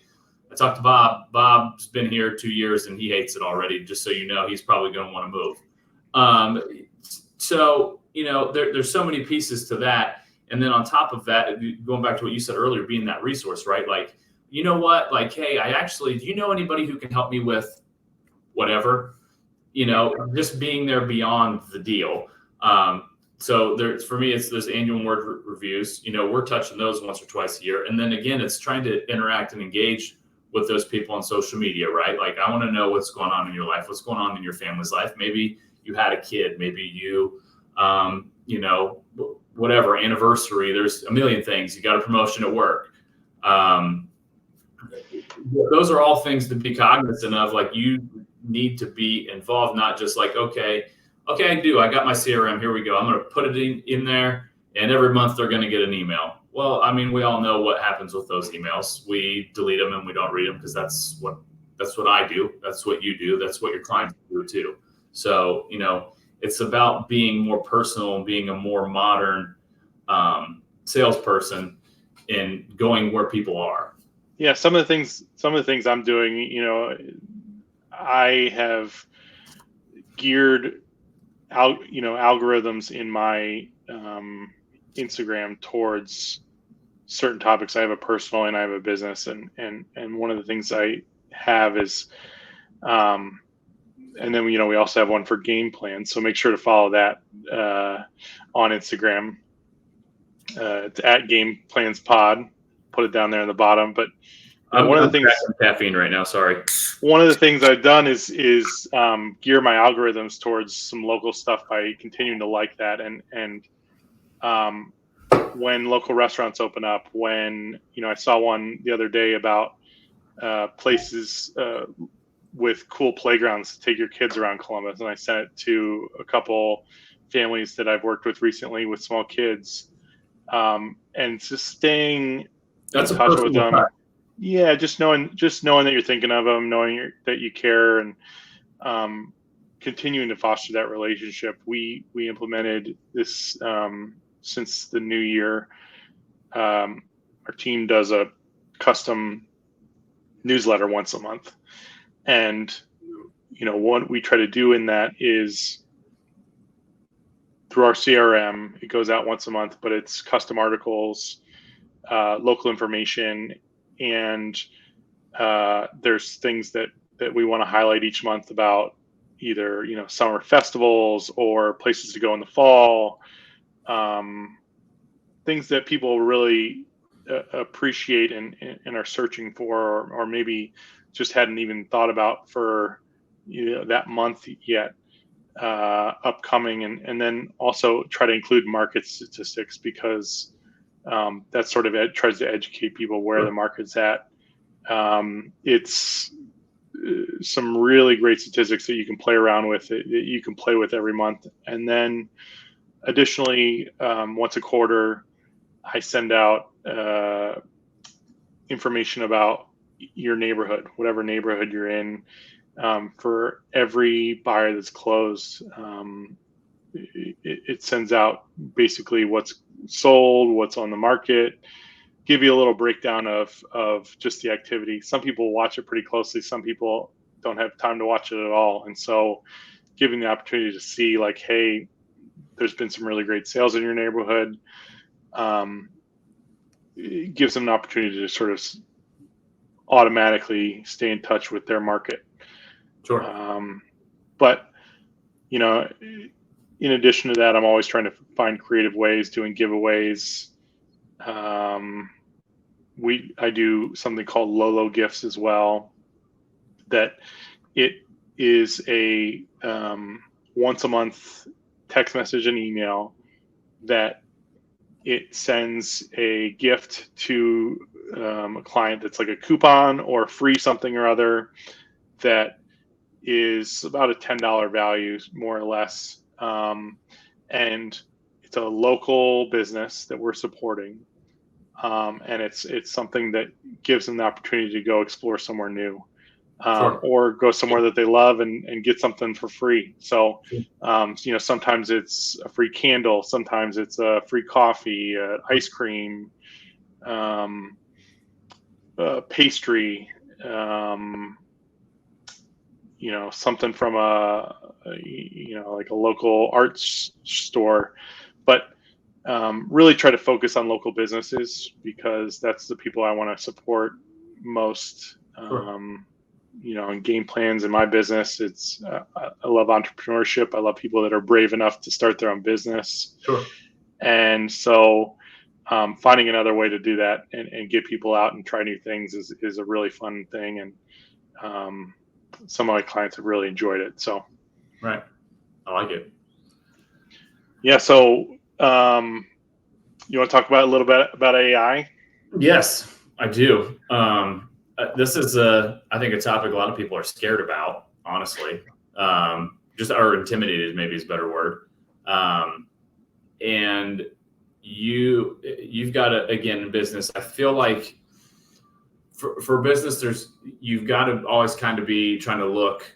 I talked to Bob. Bob's been here 2 years and he hates it already. Just so you know, he's probably going to want to move. So, there's so many pieces to that. And then on top of that, going back to what you said earlier, being that resource, right? Like, you know what? Like, hey, do you know anybody who can help me with whatever? Just being there beyond the deal. So for me, it's those annual word reviews. We're touching those once or twice a year. And then again, it's trying to interact and engage with those people on social media, right? Like, I want to know what's going on in your life, what's going on in your family's life. Maybe you had a kid, maybe you, whatever, anniversary, there's a million things. You got a promotion at work. Those are all things to be cognizant of. Like, you need to be involved, not just like, okay, I got my CRM, here we go. I'm going to put it in there, and every month they're going to get an email. Well, I mean, we all know what happens with those emails. We delete them and we don't read them, because that's what I do. That's what you do. That's what your clients do too. So, it's about being more personal and being a more modern salesperson and going where people are. Yeah, some of the things I'm doing, I have geared out, algorithms in my Instagram towards certain topics. I have a personal and I have a business, and one of the things I have is, and then we also have one for game plans. So make sure to follow that on Instagram. It's at Game Plans Pod. Put it down there in the bottom. But one of the things, caffeine right now. Sorry. One of the things I've done is gear my algorithms towards some local stuff by continuing to like that, and when local restaurants open up, when I saw one the other day about places with cool playgrounds to take your kids around Columbus, and I sent it to a couple families that I've worked with recently with small kids, and just staying in touch with them. Yeah, just knowing that you're thinking of them, knowing that you care, and continuing to foster that relationship. We implemented this since the new year. Our team does a custom newsletter once a month, and what we try to do in that is, through our CRM, it goes out once a month, but it's custom articles, local information, and there's things that we want to highlight each month about either summer festivals or places to go in the fall, things that people really appreciate and are searching for, or maybe just hadn't even thought about for that month yet, upcoming, and then also try to include market statistics, because that sort of tries to educate people where the market's at. It's some really great statistics that you can play around with, that you can play with every month. And then additionally, once a quarter, I send out information about your neighborhood, whatever neighborhood you're in. For every buyer that's closed, it sends out basically what's sold, what's on the market, give you a little breakdown of just the activity. Some people watch it pretty closely. Some people don't have time to watch it at all. And so giving the opportunity to see, like, hey, there's been some really great sales in your neighborhood, it gives them an opportunity to sort of automatically stay in touch with their market. Sure. But, in addition to that, I'm always trying to find creative ways, doing giveaways. I do something called Lolo Gifts as well, that it is a once a month text message and email that it sends a gift to a client that's like a coupon or free something or other that is about a $10 value, more or less. And it's a local business that we're supporting. And it's something that gives them the opportunity to go explore somewhere new, Sure. or go somewhere that they love and get something for free. So, sometimes it's a free candle, sometimes it's a free coffee, ice cream, pastry, something from like a local arts store. But really try to focus on local businesses, because that's the people I want to support most. Sure. and game plans in my business. I love entrepreneurship. I love people that are brave enough to start their own business. Sure. And so finding another way to do that and get people out and try new things is a really fun thing. And some of my clients have really enjoyed it. So. Right. I like it. Yeah. So you want to talk about a little bit about AI? Yes, I do. This is I think a topic a lot of people are scared about, honestly, or intimidated, maybe is a better word. And you've got to, again, in business, I feel like for business, you've got to always kind of be trying to look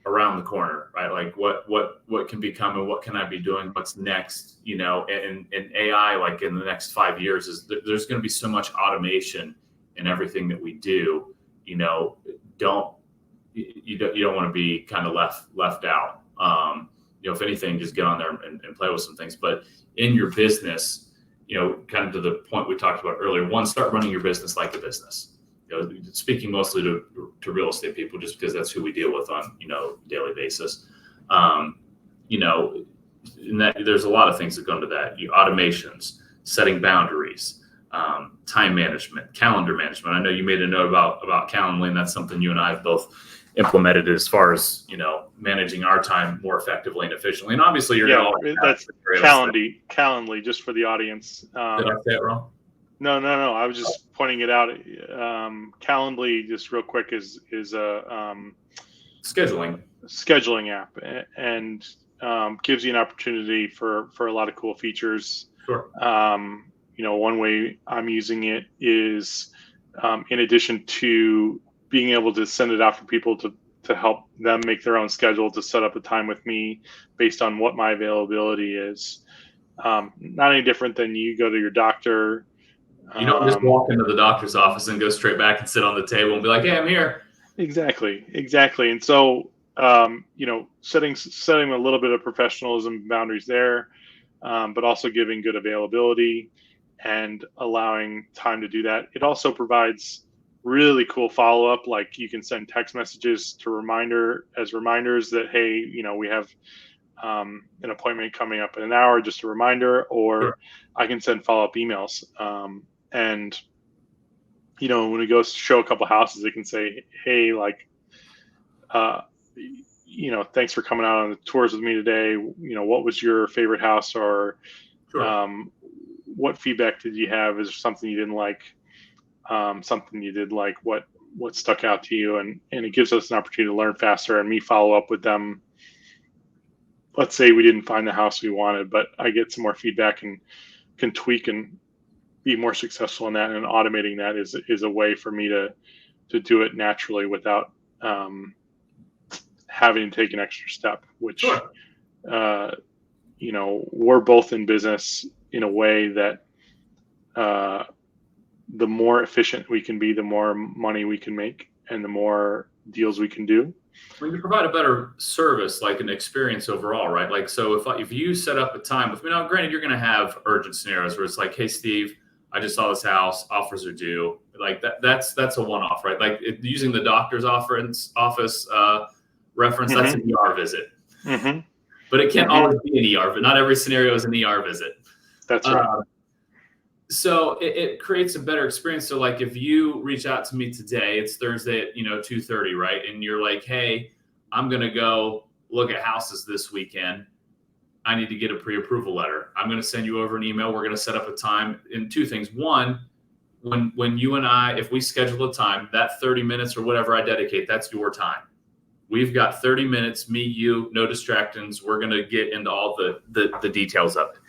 around the corner, right? Like what can become and what can I be doing? What's next? And AI, like in the next 5 years, there's going to be so much automation in everything that we do. You don't want to be kind of left out. If anything, just get on there and play with some things. But in your business, kind of to the point we talked about earlier, one, start running your business like a business. Speaking mostly to real estate people, just because that's who we deal with on daily basis. And that there's a lot of things that go into that. Automations, setting boundaries, time management, calendar management. I know you made a note about Calendly, and that's something you and I have both implemented as far as managing our time more effectively and efficiently. And obviously, that's Calendly, just for the audience. Did I say it wrong? No. I was just pointing it out. Calendly, just real quick, is a scheduling app, and gives you an opportunity for a lot of cool features. Sure. One way I'm using it is, in addition to being able to send it out for people to help them make their own schedule, to set up a time with me based on what my availability is. Not any different than you go to your doctor. You don't just walk into the doctor's office and go straight back and sit on the table and be like, "Hey, I'm here." Exactly. And so, setting a little bit of professionalism boundaries there, but also giving good availability and allowing time to do that. It also provides really cool follow-up. Like, you can send text messages to reminders that, hey, we have an appointment coming up in an hour, just a reminder, or Sure. I can send follow-up emails. And when we go show a couple houses, it can say, hey, like, thanks for coming out on the tours with me today. What was your favorite house? Or Sure. what feedback did you have? Is there something you didn't like? Something you did like? What stuck out to you? And it gives us an opportunity to learn faster, and me follow up with them. Let's say we didn't find the house we wanted, but I get some more feedback and can tweak and be more successful in that. And automating that is a way for me to do it naturally without having to take an extra step, which, Sure. We're both in business in a way that the more efficient we can be, the more money we can make, and the more deals we can do. When you provide a better service, like an experience overall, right? Like, so if you set up a time with me, now granted, you're going to have urgent scenarios where it's like, hey, Steve, I just saw this house, offers are due. Like that's a one-off, right? Like using the doctor's office reference, that's an ER visit. Mm-hmm. But it can't always be an ER, but not every scenario is an ER visit. That's right. So it creates a better experience. So like if you reach out to me today, it's Thursday at 2:30, right? And you're like, hey, I'm gonna go look at houses this weekend. I need to get a pre-approval letter. I'm gonna send you over an email. We're gonna set up a time. And two things. One, when you and I, if we schedule a time, that 30 minutes or whatever I dedicate, that's your time. We've got 30 minutes, me, you, no distractions. We're gonna get into all the details of it.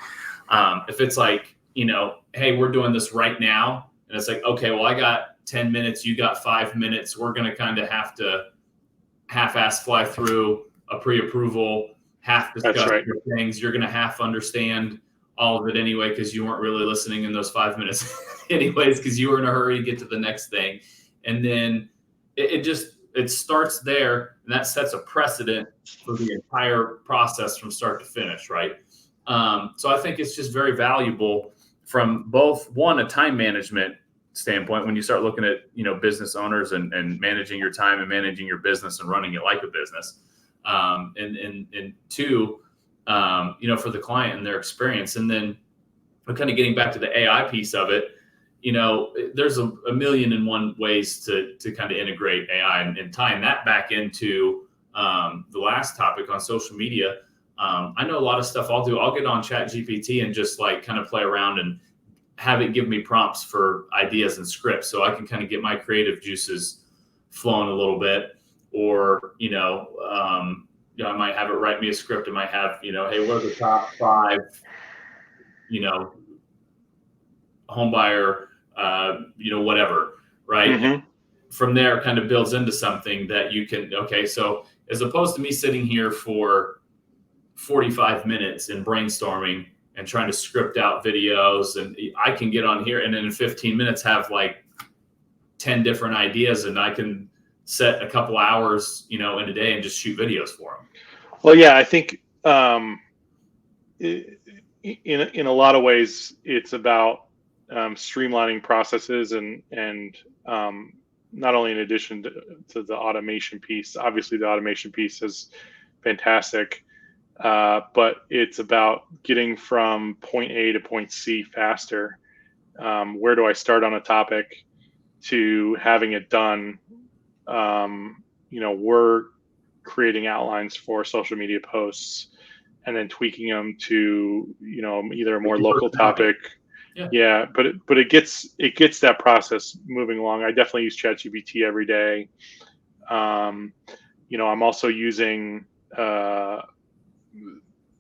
If it's like, hey, we're doing this right now. And it's like, okay, well, I got 10 minutes. You got 5 minutes. We're going to kind of have to half-ass fly through a pre-approval, half discuss things. You're going to half understand all of it anyway, because you weren't really listening in those 5 minutes anyways, because you were in a hurry to get to the next thing. And then it starts there, and that sets a precedent for the entire process from start to finish, right? So I think it's just very valuable from both, one, a time management standpoint, when you start looking at, business owners and managing your time and managing your business and running it like a business. And two, for the client and their experience. And then kind of getting back to the AI piece of it, there's a million and one ways to kind of integrate AI, and tying that back into the last topic on social media. I know a lot of stuff I'll do. I'll get on ChatGPT and just like kind of play around and have it give me prompts for ideas and scripts, so I can kind of get my creative juices flowing a little bit. Or, I might have it write me a script. I might have, hey, what are the top 5, home buyer, whatever, right? Mm-hmm. From there kind of builds into something that you can, okay, so as opposed to me sitting here for 45 minutes and brainstorming and trying to script out videos, and I can get on here and then in 15 minutes have like 10 different ideas, and I can set a couple hours, in a day and just shoot videos for them. Well, yeah, I think in a lot of ways it's about streamlining processes and not only in addition to the automation piece. Obviously, the automation piece is fantastic. But it's about getting from point A to point C faster. Where do I start on a topic to having it done? We're creating outlines for social media posts and then tweaking them to, either a more local topic. Yeah. But it gets that process moving along. I definitely use ChatGPT every day. I'm also using,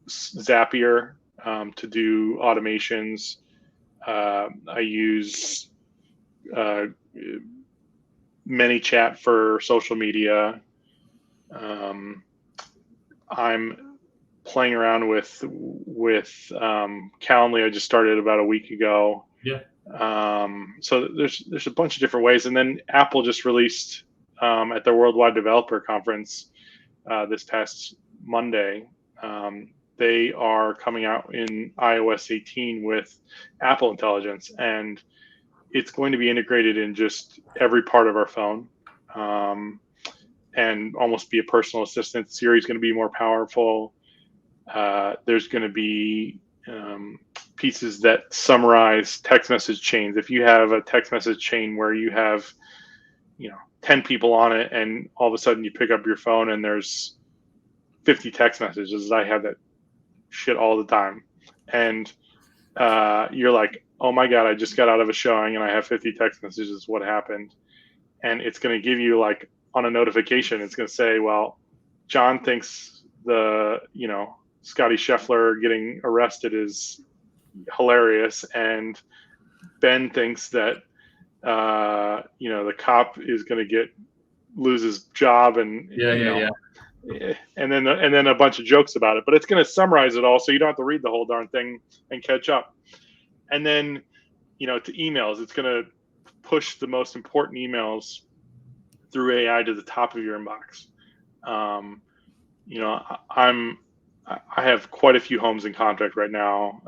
Zapier to do automations. I use ManyChat for social media. I'm playing around with Calendly. I just started about a week ago. Yeah. So there's a bunch of different ways. And then Apple just released at their Worldwide Developer Conference this past Monday. They are coming out in iOS 18 with Apple Intelligence, and it's going to be integrated in just every part of our phone, and almost be a personal assistant. Siri is going to be more powerful. There's going to be pieces that summarize text message chains. If you have a text message chain where you have, 10 people on it, and all of a sudden you pick up your phone and there's 50 text messages. I have that shit all the time. And you're like, oh my God, I just got out of a showing and I have 50 text messages. What happened? And it's going to give you, like, on a notification, it's going to say, well, John thinks the, Scotty Scheffler getting arrested is hilarious. And Ben thinks that, the cop is going to lose his job. And, and then a bunch of jokes about it, but it's going to summarize it all, so you don't have to read the whole darn thing and catch up. And then, to emails, it's going to push the most important emails through AI to the top of your inbox. I have quite a few homes in contract right now.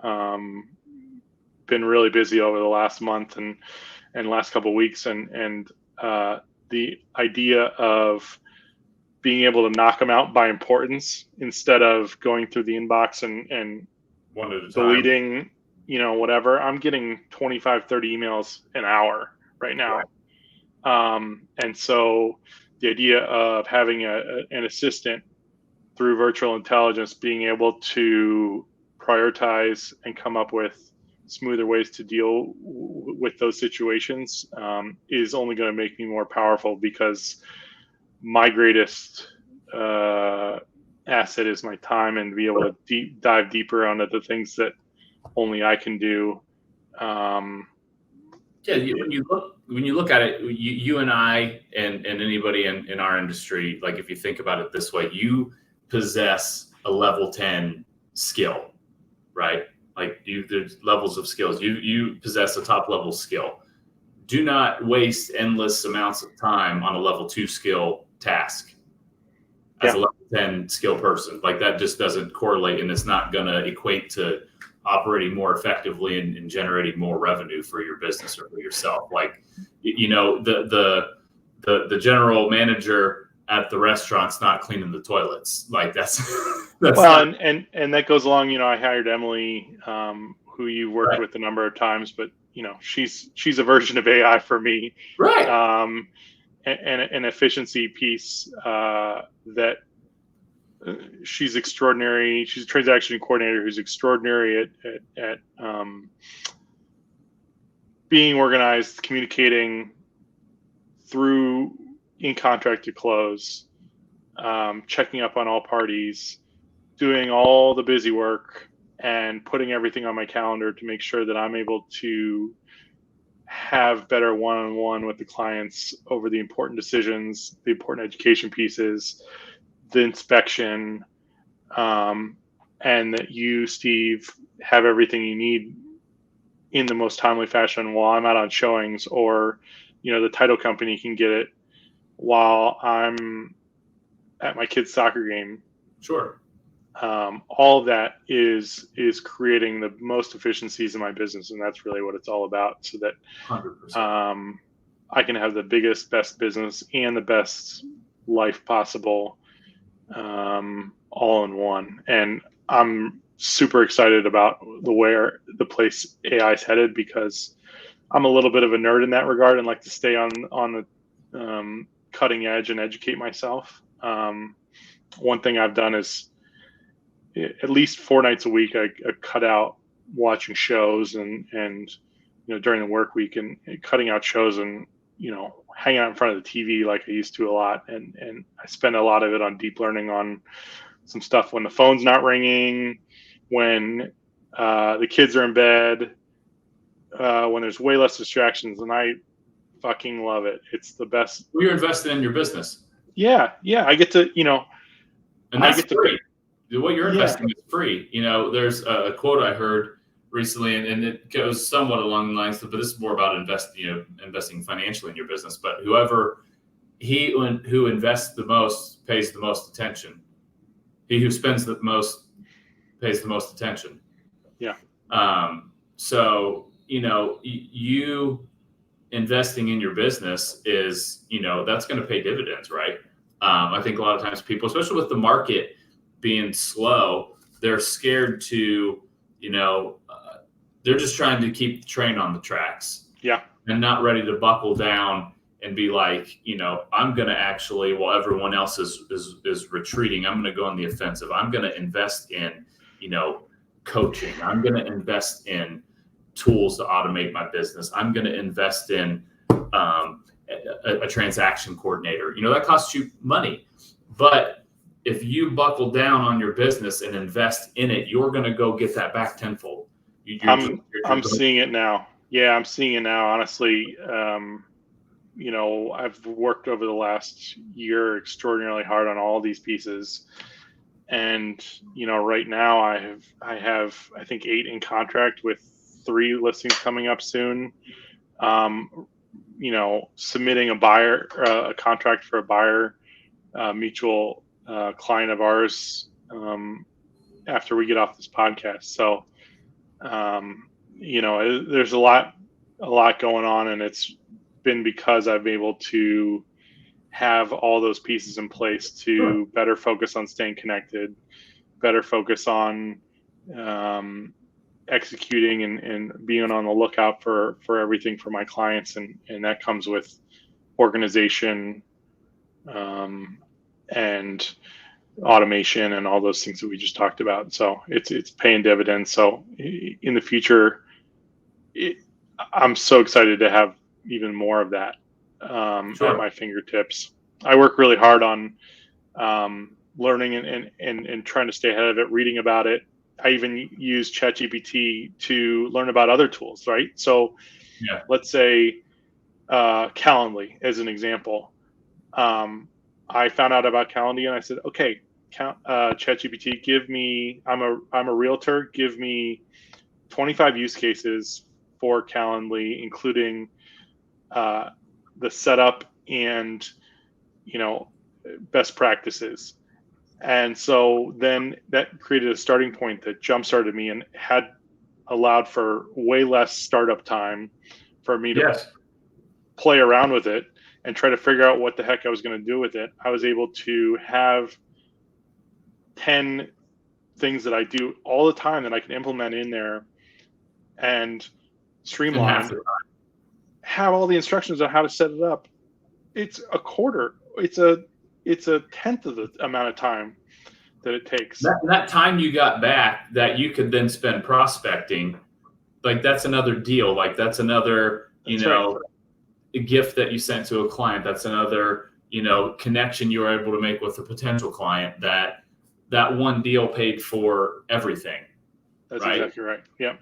Been really busy over the last month and last couple of weeks, and the idea of being able to knock them out by importance instead of going through the inbox and one at a deleting, whatever. I'm getting 25, 30 emails an hour right now. Right. And so the idea of having an assistant through virtual intelligence, being able to prioritize and come up with smoother ways to deal with those situations is only going to make me more powerful, because my greatest asset is my time, and be able to dive deeper onto the things that only I can do. When you look at it, you and I and anybody in our industry, like, if you think about it this way, you possess a level 10 skill, right? Like, there's levels of skills. You possess a top level skill. Do not waste endless amounts of time on a level 2 skill task as a level 10 skill person. Like, that just doesn't correlate, and it's not going to equate to operating more effectively and generating more revenue for your business or for yourself. Like, the general manager at the restaurant's not cleaning the toilets. Like that's well, not... and that goes along. I hired Emily, who you worked right. with a number of times, but she's a version of AI for me, right? And an efficiency piece that she's extraordinary. She's a transaction coordinator who's extraordinary at being organized, communicating through in contract to close, checking up on all parties, doing all the busy work, and putting everything on my calendar to make sure that I'm able to have better one-on-one with the clients over the important decisions, the important education pieces, the inspection, and that you, Steve, have everything you need in the most timely fashion while I'm out on showings, or the title company can get it while I'm at my kid's soccer game. Sure. All of that is creating the most efficiencies in my business, and that's really what it's all about, so that 100%. I can have the biggest, best business and the best life possible, all in one. And I'm super excited about where the place AI is headed, because I'm a little bit of a nerd in that regard and like to stay on the cutting edge and educate myself. One thing I've done is at least 4 nights a week, I cut out watching shows and during the work week, and cutting out shows and hanging out in front of the TV like I used to a lot. And I spend a lot of it on deep learning on some stuff when the phone's not ringing, when the kids are in bed, when there's way less distractions, and I fucking love it. It's the best. You're invested in your business. Yeah. I get to, and that's free. What you're investing is free. There's a quote I heard recently, and it goes somewhat along the lines of, but this is more about investing financially in your business. But who invests the most pays the most attention. He who spends the most pays the most attention. Yeah. So, you investing in your business is, that's going to pay dividends, right? I think a lot of times people, especially with the market being slow, they're scared to, they're just trying to keep the train on the tracks. Yeah. And not ready to buckle down and be like, I'm going to actually, while everyone else is retreating, I'm going to go on the offensive. I'm going to invest in, coaching. I'm going to invest in tools to automate my business. I'm going to invest in a transaction coordinator. That costs you money. But if you buckle down on your business and invest in it, you're going to go get that back tenfold. I'm seeing it now. Yeah, I'm seeing it now. Honestly, I've worked over the last year extraordinarily hard on all these pieces. And, right now I have, I think 8 in contract with 3 listings coming up soon. Submitting a contract for a buyer, mutual client of ours, after we get off this podcast. So, there's a lot going on, and it's been because I've been able to have all those pieces in place to better focus on staying connected, better focus on executing and being on the lookout for everything for my clients. And that comes with organization, and automation and all those things that we just talked about. So it's paying dividends. So in the future, I'm so excited to have even more of that at my fingertips. I work really hard on learning and trying to stay ahead of it, reading about it. I even use ChatGPT to learn about other tools, right? So let's say Calendly as an example. I found out about Calendly and I said, okay, ChatGPT, I'm a realtor, give me 25 use cases for Calendly, including the setup and best practices. And so then that created a starting point that jump started me and had allowed for way less startup time for me to Yes. play around with it and try to figure out what the heck I was going to do with it. I was able to have 10 things that I do all the time that I can implement in there and streamline, have all the instructions on how to set it up. It's a quarter. It's a tenth of the amount of time that it takes. That time you got back that you could then spend prospecting, like that's another deal. Like that's another, a gift that you sent to a client. That's another, connection you were able to make with a potential client that one deal paid for everything. That's right? Exactly right. Yeah.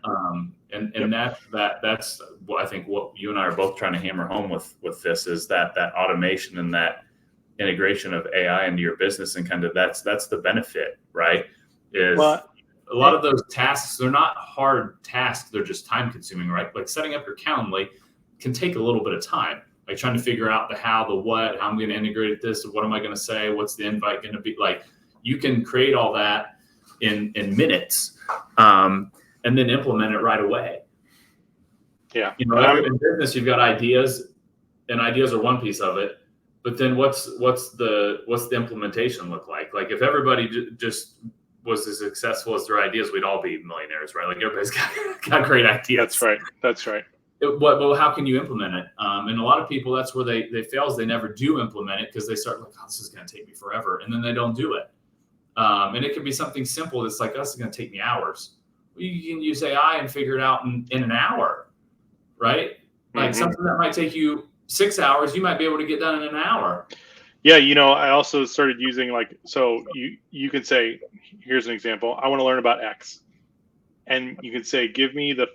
And that's what I think what you and I are both trying to hammer home with this is that automation and that integration of AI into your business, and kind of that's the benefit, right? Is a lot of those tasks, they're not hard tasks, they're just time consuming, right? Like setting up your Calendly can take a little bit of time, like trying to figure out the how, the what, how I'm going to integrate this, what am I going to say, what's the invite going to be like. You can create all that in minutes, and then implement it right away. Yeah. In business, you've got ideas, and ideas are one piece of it. But then what's the implementation look like? Like if everybody just was as successful as their ideas, we'd all be millionaires, right? Like everybody's got great ideas. That's right. But how can you implement it? And a lot of people, that's where they fail, is they never do implement it because they start like, oh, this is going to take me forever. And then they don't do it. And it could be something simple that's like, this is going to take me hours. Well, you can use AI and figure it out in an hour, right? Like something that might take you 6 hours, you might be able to get done in an hour. Yeah, I also started using so you can say, here's an example. I want to learn about X. And you can say, give me the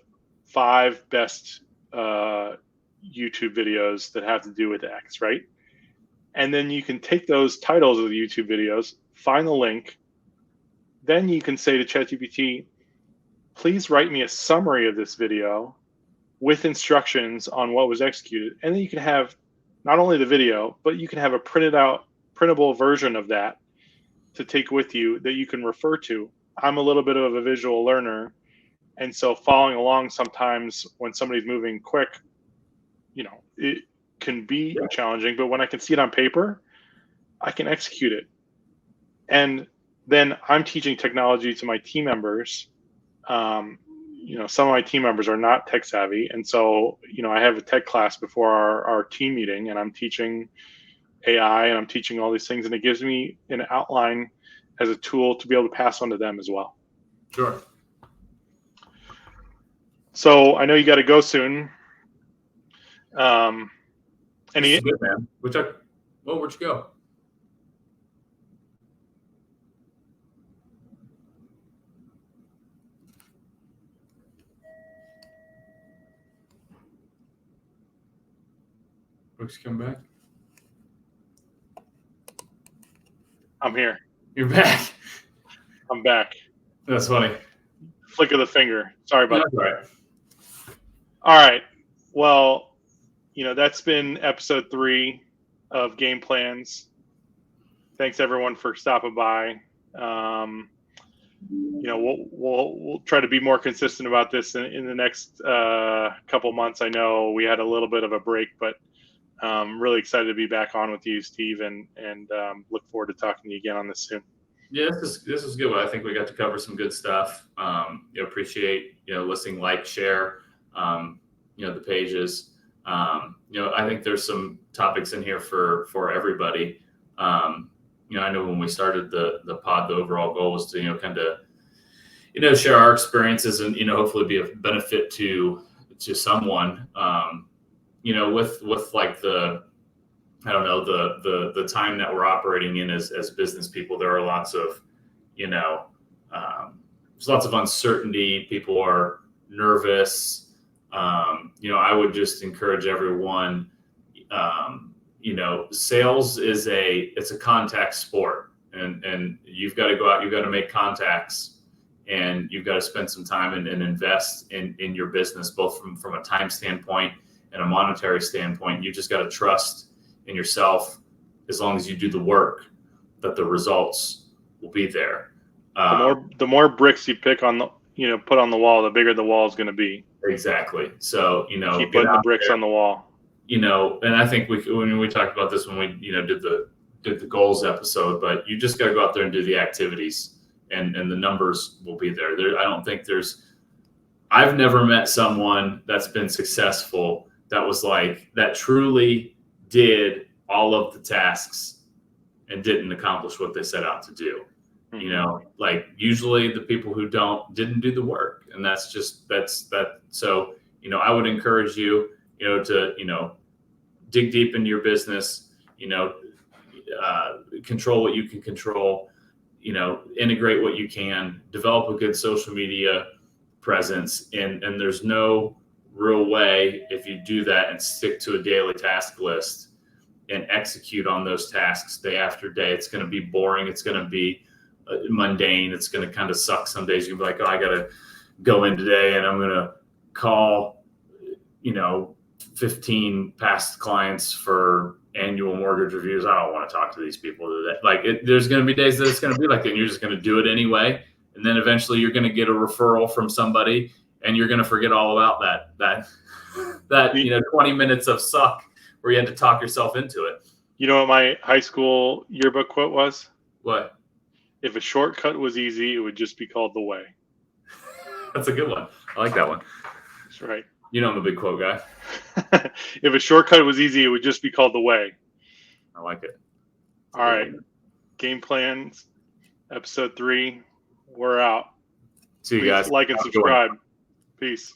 5 best YouTube videos that have to do with X, right? And then you can take those titles of the YouTube videos, find the link. Then you can say to ChatGPT, please write me a summary of this video with instructions on what was executed. And then you can have not only the video, but you can have a printable version of that to take with you that you can refer to. I'm a little bit of a visual learner. And so following along sometimes when somebody's moving quick, it can be challenging, but when I can see it on paper, I can execute it. And then I'm teaching technology to my team members. Some of my team members are not tech savvy. And so, I have a tech class before our team meeting, and I'm teaching AI and I'm teaching all these things. And it gives me an outline as a tool to be able to pass on to them as well. Sure. So I know you got to go soon. Good, man. Where'd you go? Brooks, come back. I'm here. You're back. I'm back. That's funny. Flick of the finger. Sorry about that. Right. All right. Well, that's been episode 3 of Game Plans. Thanks everyone for stopping by. We'll try to be more consistent about this in the next couple months. I know we had a little bit of a break, but really excited to be back on with you, Steve, and look forward to talking to you again on this soon. Yeah, this is good. I think we got to cover some good stuff. Appreciate listening, like, share, the pages. I think there's some topics in here for everybody. I know when we started the pod, the overall goal was to kind of share our experiences and hopefully be of benefit to someone. With like the time that we're operating in as business people, there are lots of, there's lots of uncertainty. People are nervous. I would just encourage everyone, sales it's a contact sport, and you've got to go out, you've got to make contacts, and you've got to spend some time and invest in your business, both from a time standpoint and a monetary standpoint. You just got to trust in yourself. As long as you do the work, that the results will be there. The more bricks you pick on put on the wall, the bigger the wall is going to be. Exactly. So, keep putting the bricks on the wall. And I think when we talked about this when we, did the goals episode, but you just got to go out there and do the activities, and the numbers will be there. I don't think I've never met someone that's been successful that truly did all of the tasks and didn't accomplish what they set out to do. Mm-hmm. Usually the people who didn't do the work, and that's that. So, I would encourage you, to dig deep into your business, control what you can control, integrate what you can, develop a good social media presence. And there's no real way, if you do that and stick to a daily task list and execute on those tasks day after day, it's going to be boring. It's going to be mundane. It's going to kind of suck some days. You'll be like, oh, I got to go in today and I'm going to call, 15 past clients for annual mortgage reviews. I don't want to talk to these people today. There's going to be days that it's going to be like that, and you're just going to do it anyway. And then eventually you're going to get a referral from somebody, and you're going to forget all about that 20 minutes of suck where you had to talk yourself into it. You know what my high school yearbook quote was? What? If a shortcut was easy, it would just be called the way. That's a good one. I like that one. That's right. I'm a big quote guy. If a shortcut was easy, it would just be called the way. I like it. All right. Game plans, episode 3. We're out. See you guys. Like and subscribe. Peace.